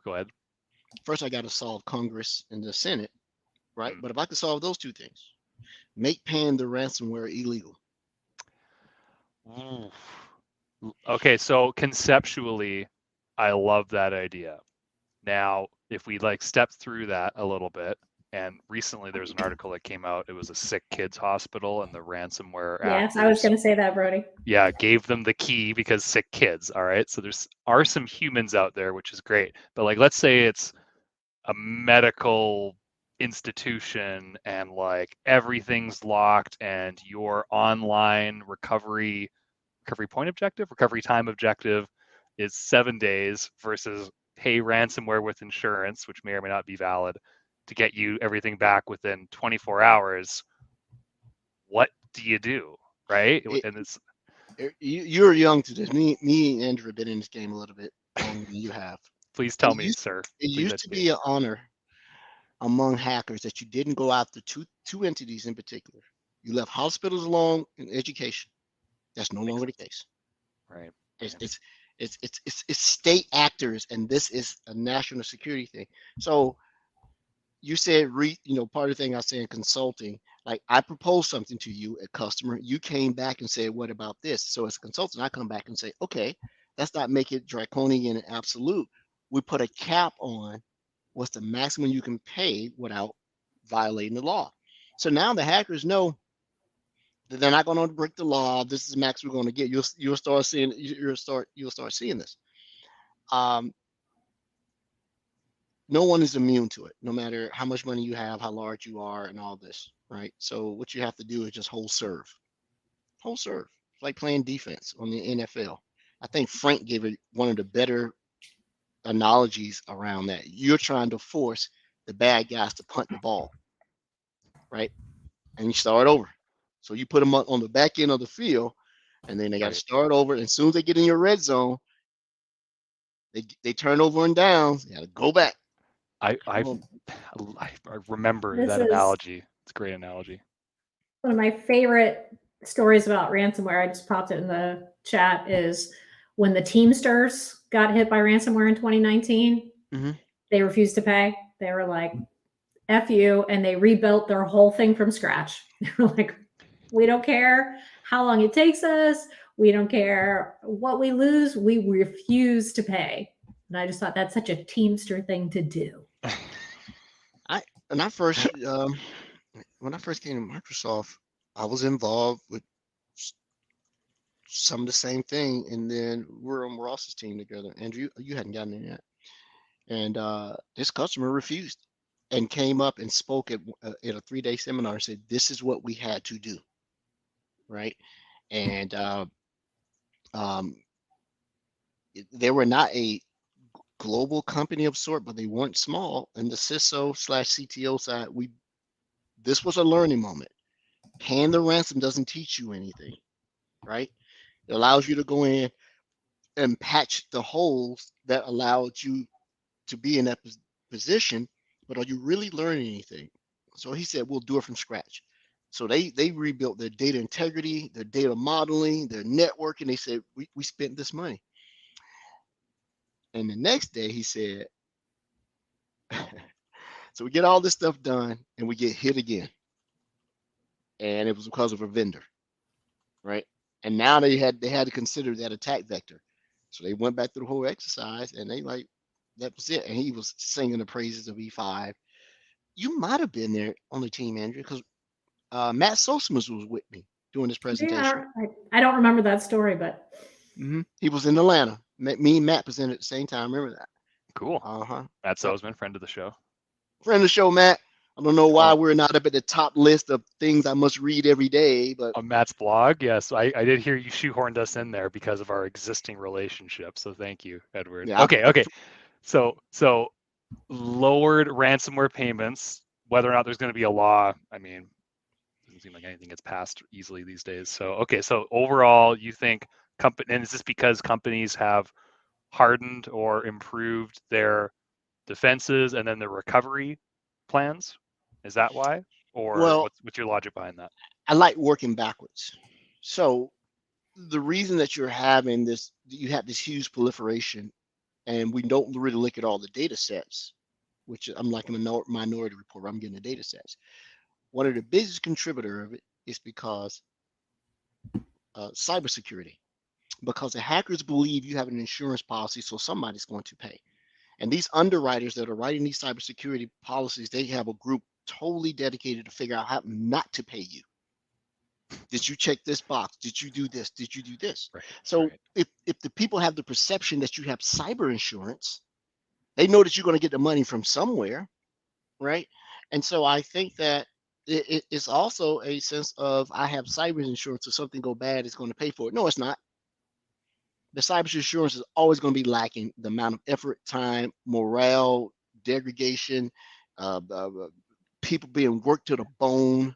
Go ahead. First, I got to solve Congress and the Senate, right? Mm. But if I could solve those two things, make paying the ransomware illegal. Ooh. Okay, so conceptually, I love that idea. Now, if we like step through that a little bit, and recently there was an article that came out, it was a sick kids hospital, and the ransomware Yes, I was actors, going to say that, Brody. yeah, gave them the key because sick kids. All right, so there's are some humans out there, which is great, but like let's say it's a medical institution and like everything's locked and your online recovery time objective is 7 days versus hey ransomware with insurance, which may or may not be valid, to get you everything back within 24 hours. What do you do, right? It, And it's you're young to this. Me and Andrew have been in this game a little bit longer than you have. please It tell me, used sir. it Please used to educate be me. an honor among hackers that you didn't go after two entities in particular. You left hospitals alone and education. That's no Makes longer the sense. case. Right. It's Right. it's it's state actors, and this is a national security thing. So you said part of the thing I say in consulting, like I proposed something to you, a customer, you came back and said, what about this? So as a consultant, I come back and say, okay, let's not make it draconian and absolute. We put a cap on what's the maximum you can pay without violating the law. So now the hackers know that they're not going to break the law. This is the max we're going to get. You'll start seeing you'll start seeing this. Um, no one is immune to it, no matter how much money you have, how large you are, and all this, right? So what you have to do is just hold serve. It's like playing defense on the NFL. I think Frank gave it one of the better analogies around that. You're trying to force the bad guys to punt the ball, right? And you start over. So you put them on the back end of the field, and then they got to Right. start over. And as soon as they get in your red zone, they turn over and down. You got to go back. I I Um, I remember This that is analogy. It's a great analogy. one of my favorite stories about ransomware. I just popped it in the chat is when the Teamsters got hit by ransomware in 2019, mhm. they refused to pay. They were like, F you, and they rebuilt their whole thing from scratch. They were like, we don't care how long it takes us. We don't care what we lose. We refuse to pay. And I just thought that's such a Teamster thing to do. I and I first when I first came to Microsoft, I was involved with some of the same thing, and then we're on Ross's team together. Andrew, you hadn't gotten in yet, and this customer refused and came up and spoke at a 3-day seminar and said, "This is what we had to do," right? And um, they were not a global company of sort, but they weren't small. And the CISO slash CTO side, this was a learning moment. Paying the ransom doesn't teach you anything, right? It allows you to go in and patch the holes that allowed you to be in that position, but are you really learning anything? So he said, we'll do it from scratch. So they rebuilt their data integrity, their data modeling, their networking. They said, we spent this money. And the next day he said, so we get all this stuff done and we get hit again. and it was because of a vendor, right? And now they had to consider that attack vector. So they went back through the whole exercise, and they like that was it. And he was singing the praises of E5. You might have been there on the team, Andrew, because Matt Sosmas was with me doing this presentation. Yeah, I don't remember that story, but He was in Atlanta. Me and Matt presented at the same time. Remember that? Cool. Uh-huh. Matt Sosman, friend of the show. Friend of the show, Matt. I don't know why we're not up at the top list of things I must read every day, but On Matt's blog, yes, I did hear you shoehorned us in there because of our existing relationship. So thank you, Edward. yeah. Okay. So lowered ransomware payments, whether or not there's going to be a law, I mean, doesn't seem like anything gets passed easily these days. So okay, so overall, you think and is this because companies have hardened or improved their defenses and then their recovery plans? Is that why? Or Well, what's your logic behind that? I like working backwards. So the reason that you have this huge proliferation, and we don't really look at all the data sets, which I'm like a minority report. I'm getting the data sets. One of the biggest contributor of it is because cybersecurity, because the hackers believe you have an insurance policy, so somebody's going to pay. And these underwriters that are writing these cybersecurity policies, they have a group totally dedicated to figure out how not to pay you. Did you check this box? Did you do this? Did you do this? Right, so right. if the people have the perception that you have cyber insurance, they know that you're going to get the money from somewhere, right? And so I think that it's also a sense of I have cyber insurance, if something go bad, it's going to pay for it. No, it's not. The cyber insurance is always going to be lacking the amount of effort, time, morale, degradation, people being worked to the bone,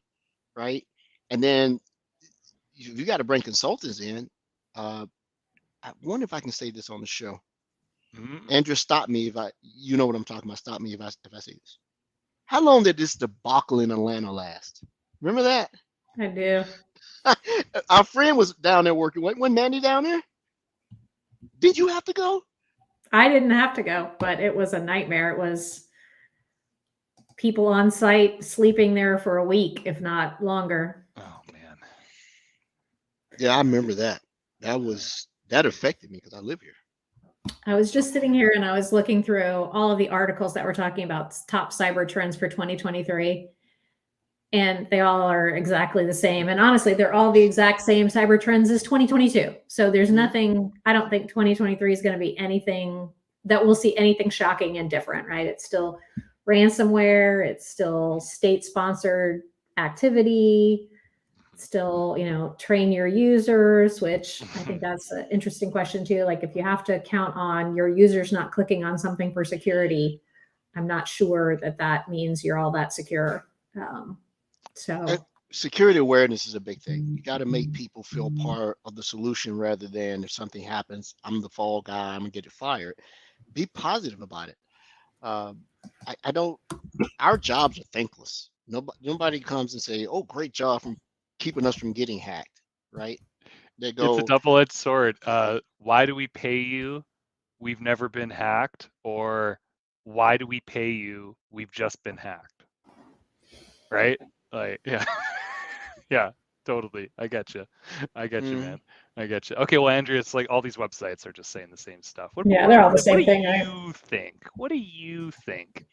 right? And then you got to bring consultants in. I wonder if I can say this on the show. Andrew, stop me if you know what I'm talking about. Stop me if I say this. How long did this debacle in Atlanta last? Remember that? I do. Our friend was down there working. Wasn't Mandy down there? Did you have to go? I didn't have to go, but it was a nightmare. It was people on site sleeping there for a week, if not longer. Oh man. Yeah, I remember that. That affected me because I live here. I was just sitting here and I was looking through all of the articles that were talking about top cyber trends for 2023. And they all are exactly the same. And honestly, they're all the exact same cyber trends as 2022. So there's nothing, I don't think 2023 is going to be anything that we'll see anything shocking and different, right? It's still ransomware. It's still state-sponsored activity. It's still, train your users, which I think that's an interesting question too. Like if you have to count on your users not clicking on something for security, I'm not sure that means you're all that secure. And security awareness is a big thing. You got to make people feel part of the solution rather than if something happens, I'm the fall guy, I'm gonna get it fired. Be positive about it. I don't. Our jobs are thankless. Nobody comes and say, "Oh, great job from keeping us from getting hacked." Right? They go. It's a double-edged sword. Why do we pay you? We've never been hacked. Or why do we pay you? We've just been hacked. Right? Like, yeah. Yeah, totally. I get you. Man. I get you. Okay, well, Andrea, it's like all these websites are just saying the same stuff. They're all the same thing. What do you think? What do you think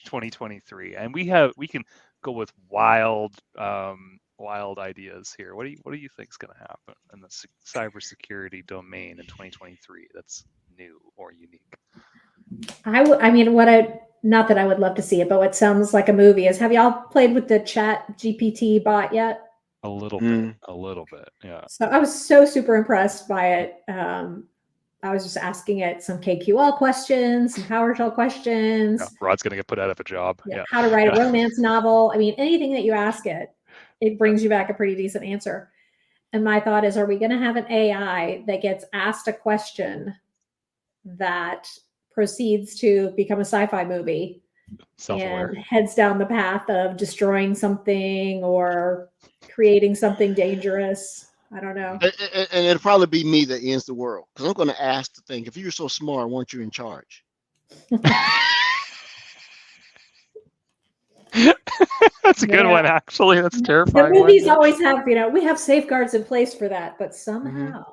2023? And we can go with wild ideas here. What do you think is going to happen in the cybersecurity domain in 2023 that's new or unique? Not that I would love to see it, but what sounds like a movie is, have y'all played with the Chat GPT bot yet? A little bit, yeah. So I was so super impressed by it. I was just asking it some KQL questions, some PowerShell questions. Yeah, Rod's going to get put out of a job. Yeah. How to write a romance novel. I mean, anything that you ask it, it brings you back a pretty decent answer. And my thought is, are we going to have an AI that gets asked a question that proceeds to become a sci-fi movie and heads down the path of destroying something or creating something dangerous? I don't know. And it'll probably be me that ends the world, because I'm going to ask the thing, if you're so smart, weren't you in charge? That's a good Yeah. one, actually. That's a The terrifying movies one. always have, we have safeguards in place for that, but somehow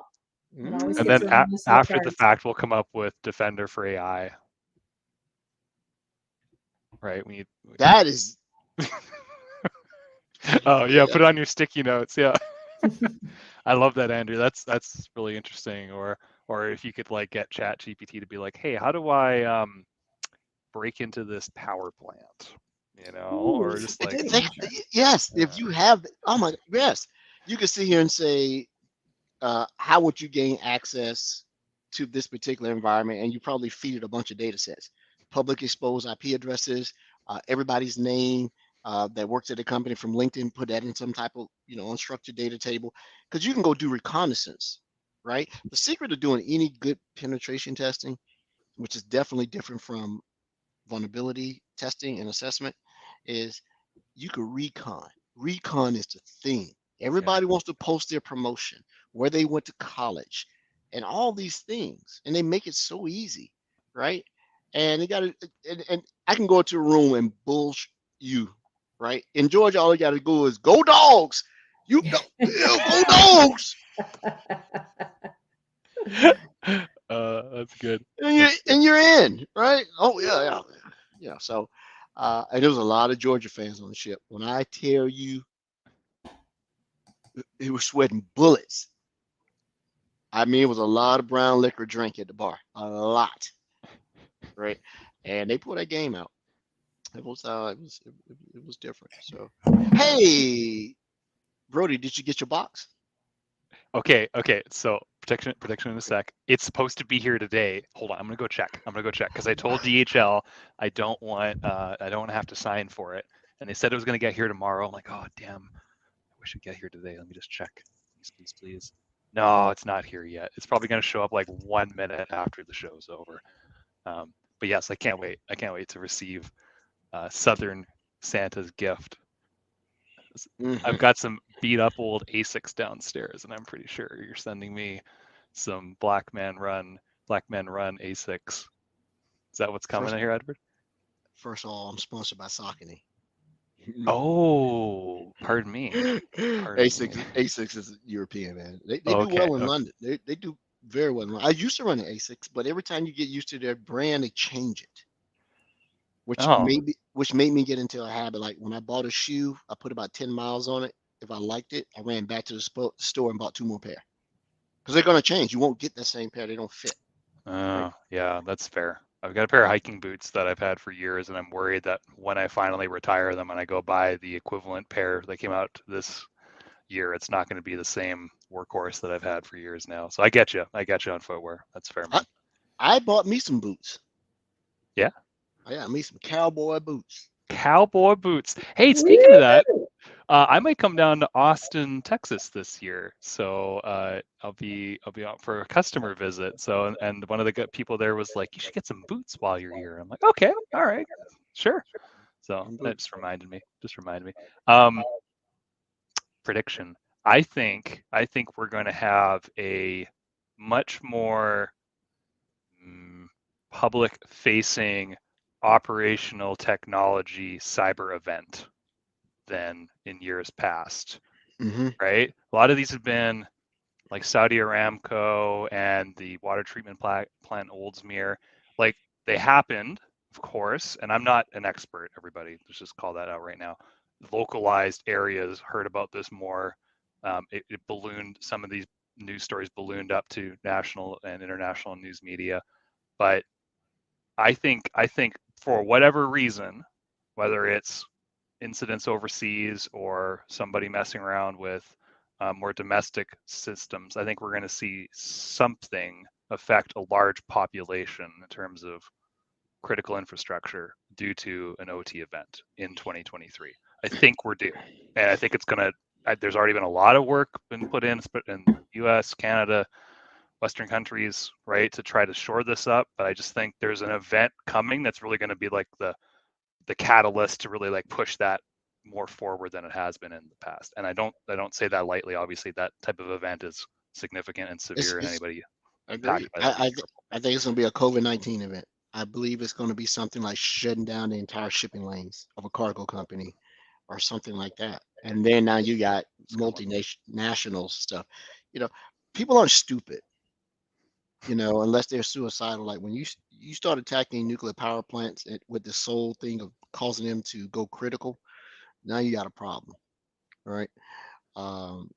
it always And gets then around the after the safeguards. fact, we'll come up with Defender for AI. Right? That is. Oh yeah, Yeah. put it on your sticky notes. Yeah. I love that, Andrew. That's really interesting. Or if you could like get Chat GPT to be like, hey, how do I break into this power plant? Or Ooh, just It- like, it- good. yes, yeah, if you have, oh my, yes, you can sit here and say, how would you gain access to this particular environment? And you probably feed it a bunch of data sets, public exposed IP addresses, everybody's name that works at a company from LinkedIn, put that in some type of, unstructured data table, because you can go do reconnaissance, right? The secret of doing any good penetration testing, which is definitely different from vulnerability testing and assessment, is you could recon. Recon is the thing. yeah, Everybody wants to post their promotion, where they went to college, and all these things, and they make it so easy, right? And they got to, and I can go into a room and bullsh you, right? In Georgia, all you got to go is go dogs. You go, go dogs, that's good. and you're That's good. and you're in, right? Oh yeah, yeah, yeah. So, and there was a lot of Georgia fans on the ship. When I tell you, it was sweating bullets. I mean, it was a lot of brown liquor drink at the bar, a lot, right? And they pulled that game out. It was different. So, hey, Brody, did you get your box? Okay. So prediction in a sec. It's supposed to be here today. Hold on, I'm gonna go check. Because I told DHL I don't want to have to sign for it, and they said it was gonna get here tomorrow. I'm like, oh damn, I wish it'd get here today. Let me just check. Please. No, it's not here yet. It's probably gonna show up like 1 minute after the show's over. But yes, I can't wait. I can't wait to receive Southern Santa's gift. I've Mm-hmm. got some beat up old ASICs downstairs, and I'm pretty sure you're sending me some Black Man Run ASICs. Is that what's coming First, in here, Edward? first of all, I'm sponsored by Saucony. Oh, pardon me. Pardon me. A6 is European, man. They do Okay. well in Okay. London. They do very well in London. I used to run an A6, but every time you get used to their brand, they change it. Oh. Which made me get into a habit. Like when I bought a shoe, I put about 10 miles on it. If I liked it, I ran back to the store and bought two more pair. Because they're gonna change. You won't get the same pair. They don't fit. Right. Oh, yeah, that's fair. I've got a pair of hiking boots that I've had for years, and I'm worried that when I finally retire them and I go buy the equivalent pair that came out this year, it's not going to be the same workhorse that I've had for years now. So I get you. I get you on footwear. That's fair, I, man. I bought me some boots. Yeah. I got me some cowboy boots. Cowboy boots. Hey, speaking of that, Woo! I might come down to Austin, Texas this year. So I'll be out for a customer visit. So and one of the good people there was like, you should get some boots while you're here. I'm like, okay, all right, sure. So Some that boots. just reminded me. Um, Prediction. I think we're going to have a much more public-facing operational technology cyber event than in years past, Mm-hmm. right? A lot of these have been like Saudi Aramco and the water treatment plant Oldsmere. Like they happened, of course, and I'm not an expert, everybody. Let's just call that out right now. Localized areas heard about this more. It ballooned, some of these news stories ballooned up to national and international news media. But I think for whatever reason, whether it's incidents overseas or somebody messing around with more domestic systems, I think we're going to see something affect a large population in terms of critical infrastructure due to an OT event in 2023. I think we're due, and I think it's going to. There's already been a lot of work been put in U.S., Canada, Western countries, right, to try to shore this up. But I just think there's an event coming that's really going to be like the catalyst to really like push that more forward than it has been in the past. And I don't say that lightly. Obviously, that type of event is significant and severe, and It's anybody impacted agreed. by that I is I, th- critical. I think it's gonna be a COVID-19 event. I believe it's going to be something like shutting down the entire shipping lanes of a cargo company or something like that. And then now you got multinational stuff. You know, people aren't stupid, unless they're suicidal. Like when you start attacking nuclear power plants with the sole thing of causing them to go critical, now you got a problem, right? Um,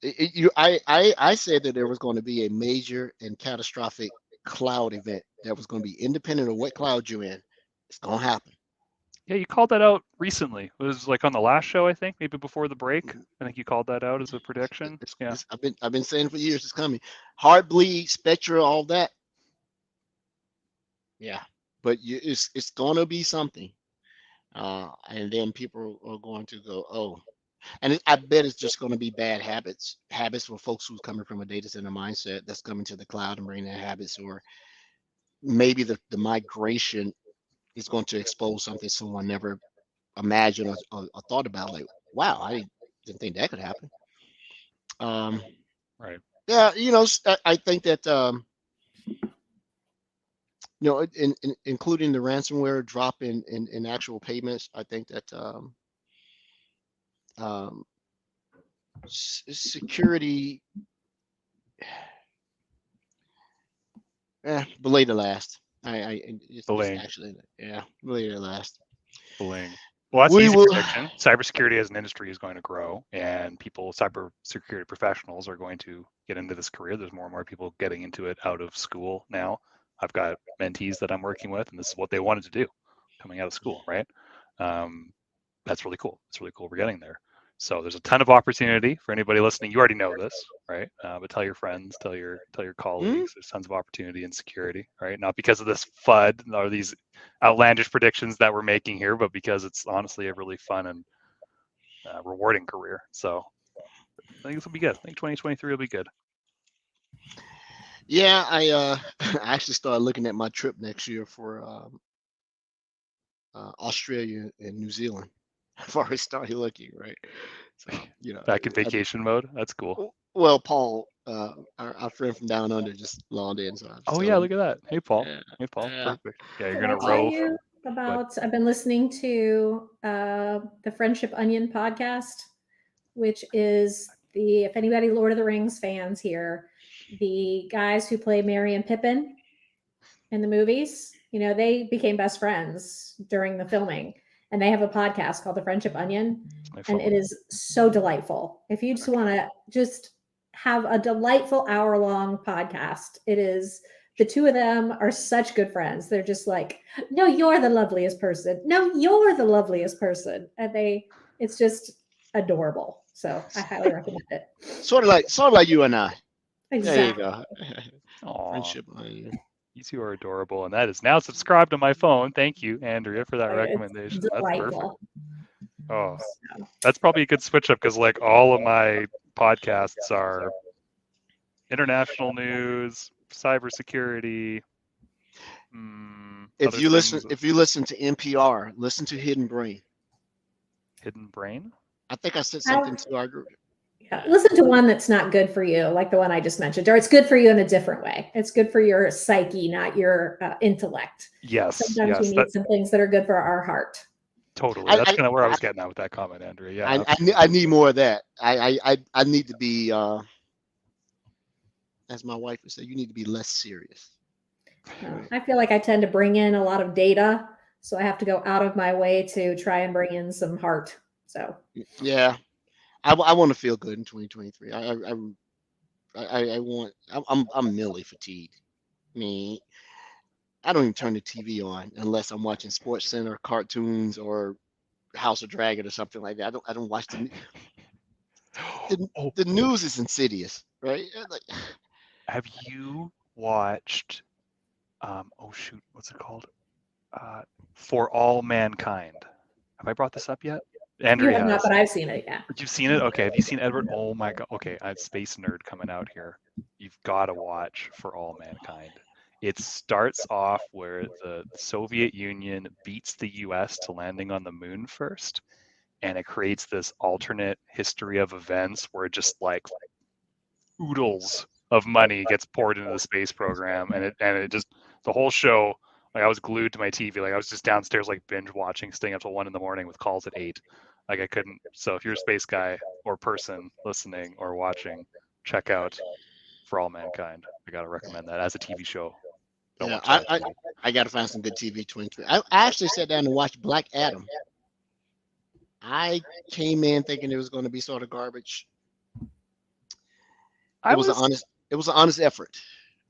I said that there was going to be a major and catastrophic cloud event that was going to be independent of what cloud you're in. It's going to happen. Yeah, you called that out recently. It was like on the last show, I think, maybe before the break. I think you called that out as a prediction. Yeah. I've been saying for years it's coming. Heartbleed, Spectra, all that. Yeah, but it's going to be something. And then people are going to go, oh, and I bet it's just going to be bad habits for folks who's coming from a data center mindset that's coming to the cloud and bringing their habits, or maybe the migration is going to expose something someone never imagined or thought about. Like, wow, I didn't think that could happen. Right. Yeah, I think that including the ransomware drop in actual payments, I think that um, security, belay the last. It's Belaying. actually, yeah, belay the last. Belaying. Well, that's We easy will. prediction. Cybersecurity as an industry is going to grow, and cybersecurity professionals are going to get into this career. There's more and more people getting into it out of school now. I've got mentees that I'm working with, and this is what they wanted to do coming out of school, right? That's really cool. It's really cool we're getting there. So there's a ton of opportunity for anybody listening. You already know this, right? But tell your friends, tell your colleagues. There's tons of opportunity in security, right? Not because of this FUD or these outlandish predictions that we're making here, but because it's honestly a really fun and rewarding career. So I think this will be good. I think 2023 will be good. Yeah, I I actually started looking at my trip next year for Australia and New Zealand. I've already started looking, right? So Back in vacation mode. That's cool. well, Paul, our friend from down under, just logged in, so I just Oh told yeah, him. look at that. Hey Paul. Yeah, Hey Paul. yeah. Perfect. Yeah, you're Did gonna I tell row you from. about? I've been listening to the Friendship Onion podcast, which is if anybody Lord of the Rings fans here, the guys who play Merry and Pippin in the movies, they became best friends during the filming, and they have a podcast called the Friendship Onion, and it is so delightful. If you just want to just have a delightful hour-long podcast, it is. The two of them are such good friends. They're just like, no, you're the loveliest person. No, you're the loveliest person. And it's just adorable. So I highly recommend it. Sort of like you and I. Exactly. There you go. Aww. Friendship Onion. You two are adorable, and that is now subscribed to my phone. Thank you, Andrea, for that recommendation. That's perfect. Oh, that's probably a good switch up because like all of my podcasts are international news, cybersecurity. If you listen to NPR, listen to Hidden Brain. Hidden Brain. I think I said something to our group. Yeah, listen to one that's not good for you, like the one I just mentioned, or it's good for you in a different way. It's good for your psyche, not your intellect. Yes. Sometimes we need some things that are good for our heart. Totally. That's kind of where I was getting at with that comment, Andrea. Yeah. I need more of that. I need to be, as my wife would say, you need to be less serious. I feel like I tend to bring in a lot of data, so I have to go out of my way to try and bring in some heart. So yeah, I want to feel good in 2023. I'm Millie fatigued. I mean, I don't even turn the TV on unless I'm watching Sports Center, cartoons, or House of Dragon or something like that. I don't watch the news is insidious, right? Like, have you watched? Oh shoot, what's it called? For All Mankind. Have I brought this up yet? Andrea you have not, has. but I've seen it. Yeah. You've seen it? Okay. Have you seen Edward? Oh my god. Okay, I have Space Nerd coming out here. You've got to watch For All Mankind. It starts off where the Soviet Union beats the US to landing on the moon first, and it creates this alternate history of events where just like oodles of money gets poured into the space program, and it just the whole show Like I was glued to my TV. Like I was just downstairs, like binge watching, staying up till 1 a.m. with calls at 8. Like I couldn't. So if you're a space guy or person listening or watching, check out For All Mankind. I gotta recommend that as a TV show. Don't Yeah, watch that as a movie. I got to find some good TV 23. I actually sat down and watched Black Adam. I came in thinking it was going to be sort of garbage. It I was an was. honest. It was an honest effort.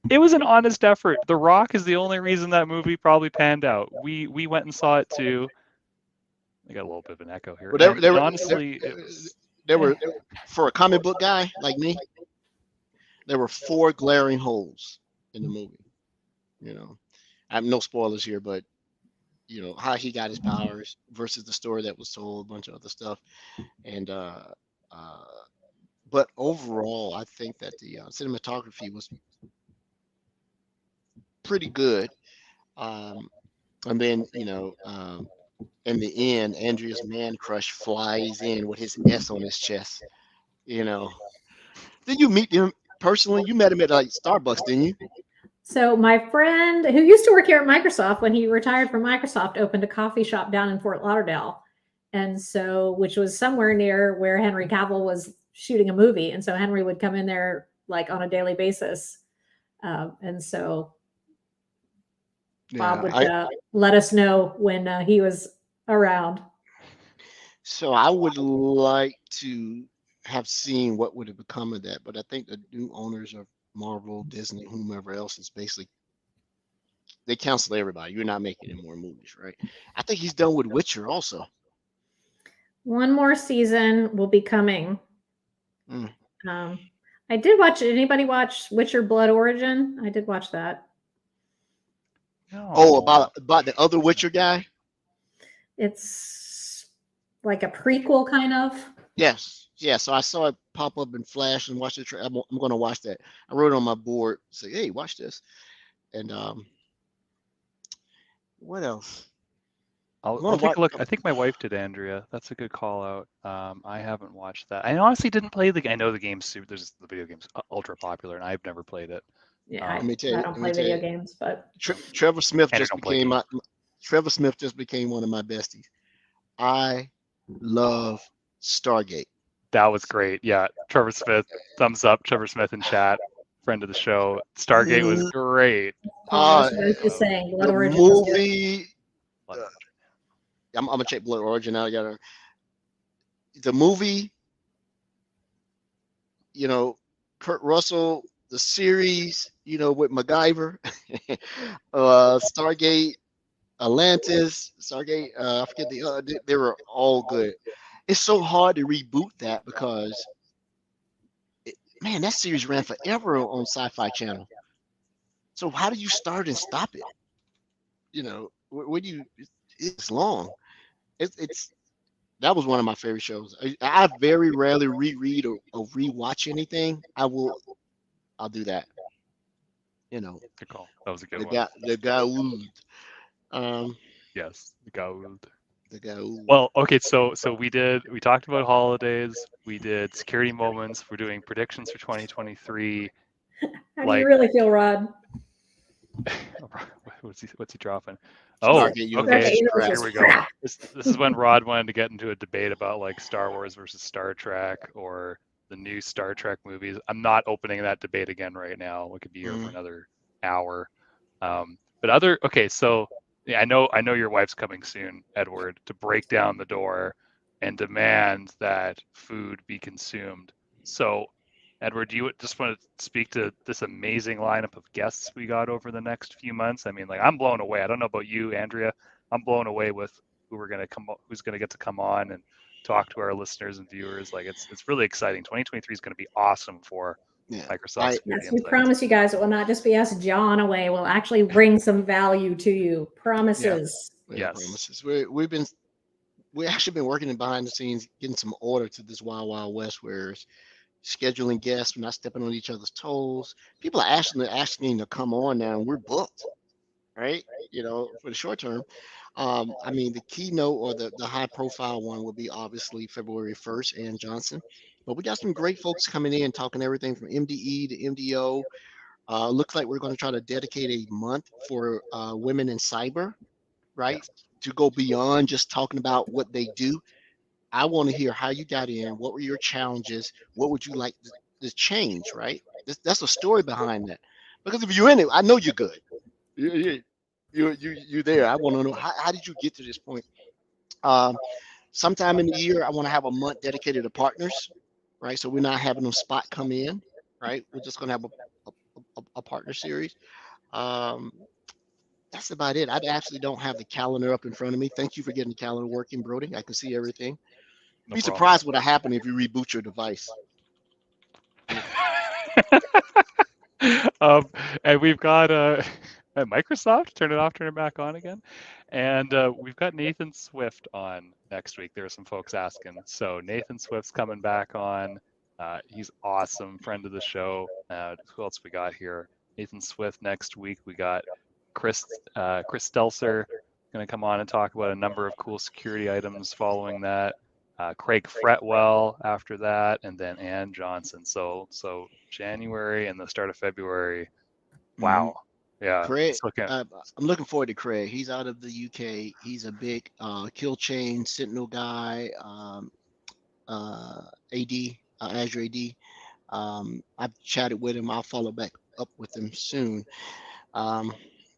It was an honest effort. The Rock is the only reason that movie probably panned out. We went and saw it too. I got a little bit of an echo here, But and honestly, it was. there were for a comic book guy like me, there were 4 glaring holes in the movie. You know, I have no spoilers here, but how he got his powers versus the story that was told, a bunch of other stuff, and uh, but overall, I think that the cinematography was pretty good. Um, and then in the end, Andrea's man crush flies in with his S on his chest. You know, did you meet him personally? You met him at like Starbucks, didn't you? So my friend who used to work here at Microsoft, when he retired from Microsoft, opened a coffee shop down in Fort Lauderdale. And so, which was somewhere near where Henry Cavill was shooting a movie. And so Henry would come in there like on a daily basis. And so Bob Yeah, would let us know when he was around. so I would like to have seen what would have become of that, but I think the new owners of Marvel, Disney, whomever else is basically they cancel everybody. You're not making any more movies, right? I think he's done with Witcher also. One more season will be coming. Mm. I did watch. Did anybody watch Witcher Blood Origin? I did watch that. No. Oh, about the other Witcher guy? It's like a prequel, kind of. Yes. Yeah. So I saw it pop up in Flash and watched the I'm going to watch that. I wrote it on my board. Say, hey, watch this. And what else? I'll take a look. I think my wife did, Andrea. That's a good call out. I haven't watched that. I honestly didn't play the game. I know the game's super. There's the video game's ultra popular, and I've never played it. Yeah, Let me tell you. I don't play video games, but Trevor Smith Andrew just don't play became games. Trevor Smith just became one of my besties. I love Stargate. That was great. Yeah, Trevor Smith, thumbs up. Trevor Smith in chat, friend of the show. Stargate was great. Paul was just saying Blood The Origin. movie. Blood Origin. I'm gonna check Blood Origin out. The movie. Kurt Russell, the series. With MacGyver, Stargate, Atlantis, Stargate. I forget the other. They were all good. It's so hard to reboot that because, man, that series ran forever on Sci-Fi Channel. So how do you start and stop it? When you it's long. It's that was one of my favorite shows. I very rarely reread or rewatch anything. I'll do that. Good call. That was a good The one. guy, the guy. Yes, the Gould. The guy. Well, okay, so we talked about holidays. We did security moments. We're doing predictions for 2023. How do you really feel, Rod? what's he dropping? Oh, okay. Here we go. This is when Rod wanted to get into a debate about like Star Wars versus Star Trek or the new Star Trek movies. I'm not opening that debate again right now. We could be here for another hour. So yeah, I know your wife's coming soon, Edward, to break down the door and demand that food be consumed. So, Edward, do you just want to speak to this amazing lineup of guests we got over the next few months? I mean, like I'm blown away. I don't know about you, Andrea. I'm blown away with who's gonna get to come on and talk to our listeners and viewers. Like it's really exciting. 2023 is going to be awesome for Microsoft. Yes, we promise you guys it will not just be us jawing away. We'll actually bring some value to you. Promises. Yeah. Promises. We've actually been working behind the scenes, getting some order to this Wild Wild West, where it's scheduling guests, we're not stepping on each other's toes. People are actually asking to come on now, and we're booked, right? For the short term. I mean, the keynote or the high profile one will be obviously February 1st, Ann Johnson. But we got some great folks coming in talking everything from MDE to MDO, Looks like we're going to try to dedicate a month for women in cyber, right? Yes. To go beyond just talking about what they do. I want to hear how you got in. What were your challenges? What would you like to change, right? That's a story behind that. Because if you're in it, I know you're good. You're there. I want to know how did you get to this point? Um, Sometime in the year, I want to have a month dedicated to partners, right? So we're not having them spot come in, right? We're just going to have a partner series. Um, that's about it. I actually don't have the calendar up in front of me. Thank you for getting the calendar working, Brody. I can see everything. You'd No be problem. surprised what'll happen if you reboot your device. um, and we've got at Microsoft, turn it off, turn it back on again. And we've got Nathan Swift on next week. There are some folks asking. So Nathan Swift's coming back on. He's awesome, friend of the show. Who else we got here? Nathan Swift next week. We got Chris Stelzer going to come on and talk about a number of cool security items following that. Craig Fretwell after that, and then Ann Johnson. So January and the start of February. Mhm. Wow. Yeah, Craig, it's looking. I'm looking forward to Craig. He's out of the UK. He's a big kill chain Sentinel guy, AD, Azure AD. I've chatted with him. I'll follow back up with him soon. Um,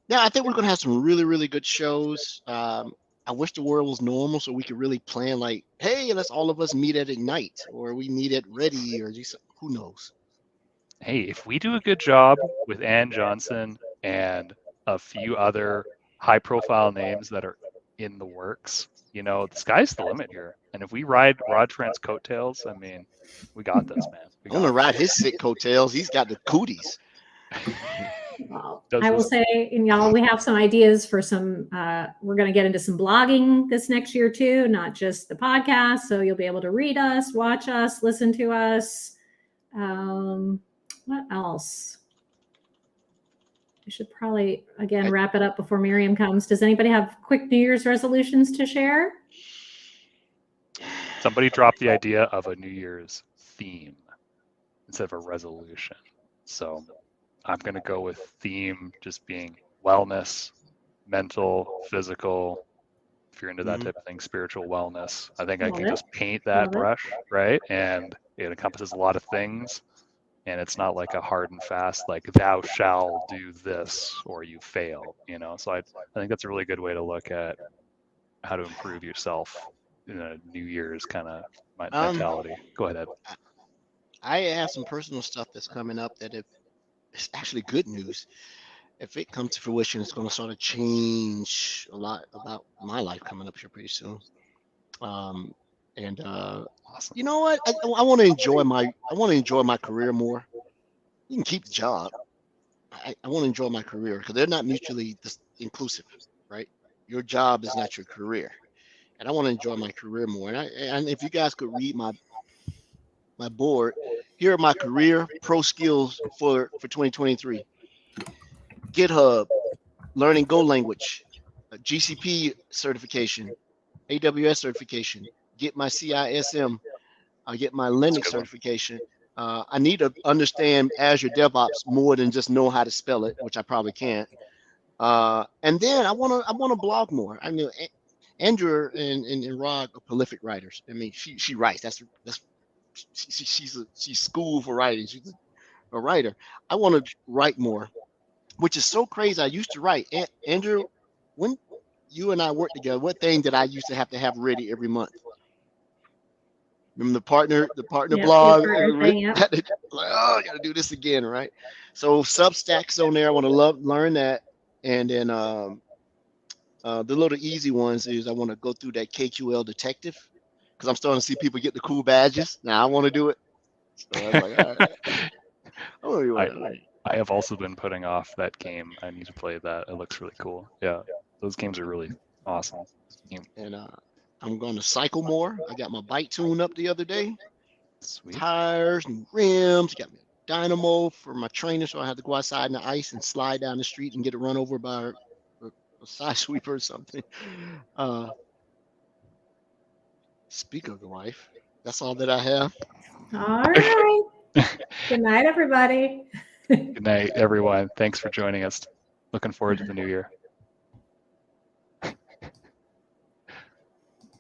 yeah, I think we're gonna have some really, really good shows. I wish the world was normal so we could really plan like, hey, let's all of us meet at Ignite or we meet at Ready or just who knows. Hey, if we do a good job with Ann Johnson and a few other high-profile names that are in the works, the sky's the limit here. And if we ride Rod Trent's coattails, I mean, we got this, man. We I want to got ride his sick coattails. He's got the cooties. this. Well, Does I will this? say, and y'all, we have some ideas for some. We're going to get into some blogging this next year too, not just the podcast. So you'll be able to read us, watch us, listen to us. What else? We should probably again I, wrap it up before Miriam comes. Does anybody have quick New Year's resolutions to share? Somebody dropped the idea of a New Year's theme instead of a resolution. So I'm going to go with theme just being wellness, mental, physical. If you're into that Mhm. type of thing, spiritual wellness. I think I Love can it. just paint that Love it. brush, right? And it encompasses a lot of things. And it's not like a hard and fast, like, thou shall do this or you fail, So I think that's a really good way to look at how to improve yourself in a New Year's kind of Um, mentality. Go ahead, Ed. I have some personal stuff that's coming up that it's actually good news. If it comes to fruition, it's going to sort of change a lot about my life coming up here pretty soon. Um, and Awesome. you know what? I want to enjoy my career more. You can keep the job. I want to enjoy my career because they're not mutually inclusive, right? Your job is not your career, and I want to enjoy my career more. And if you guys could read my board, here are my career pro skills for 2023. GitHub, learning Go language, GCP certification, AWS certification, get my CISM, I get my That's a Linux good one. certification. I need to understand Azure DevOps more than just know how to spell it, which I probably can't. And then I want to blog more. I mean, Andrew and Rod are prolific writers. I mean, she writes. That's she's schooled for writing. She's a writer. I want to write more, which is so crazy. I used to write. Andrew, when you and I worked together, what thing did I used to have ready every month? Remember the partner Yep, the blog. partner thing. Yep. Oh, I gotta do this again, right? So Substack's on there. I want to learn that, and then the little easy ones is I want to go through that KQL detective because I'm starting to see people get the cool badges. Now I want to do it. So I was like, all right, I want to do I it. I have also been putting off that game. I need to play that. It looks really cool. Yeah, those games are really awesome. And I'm going to cycle more. I got my bike tuned up the other day. Sweet. Tires and rims. Got me a dynamo for my trainer, so I had to go outside in the ice and slide down the street and get it run over by a side sweeper or something. Uh, Speak of the wife. That's all that I have. All right. Good night, everybody. Good night, everyone. Thanks for joining us. Looking forward to the new year.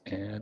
And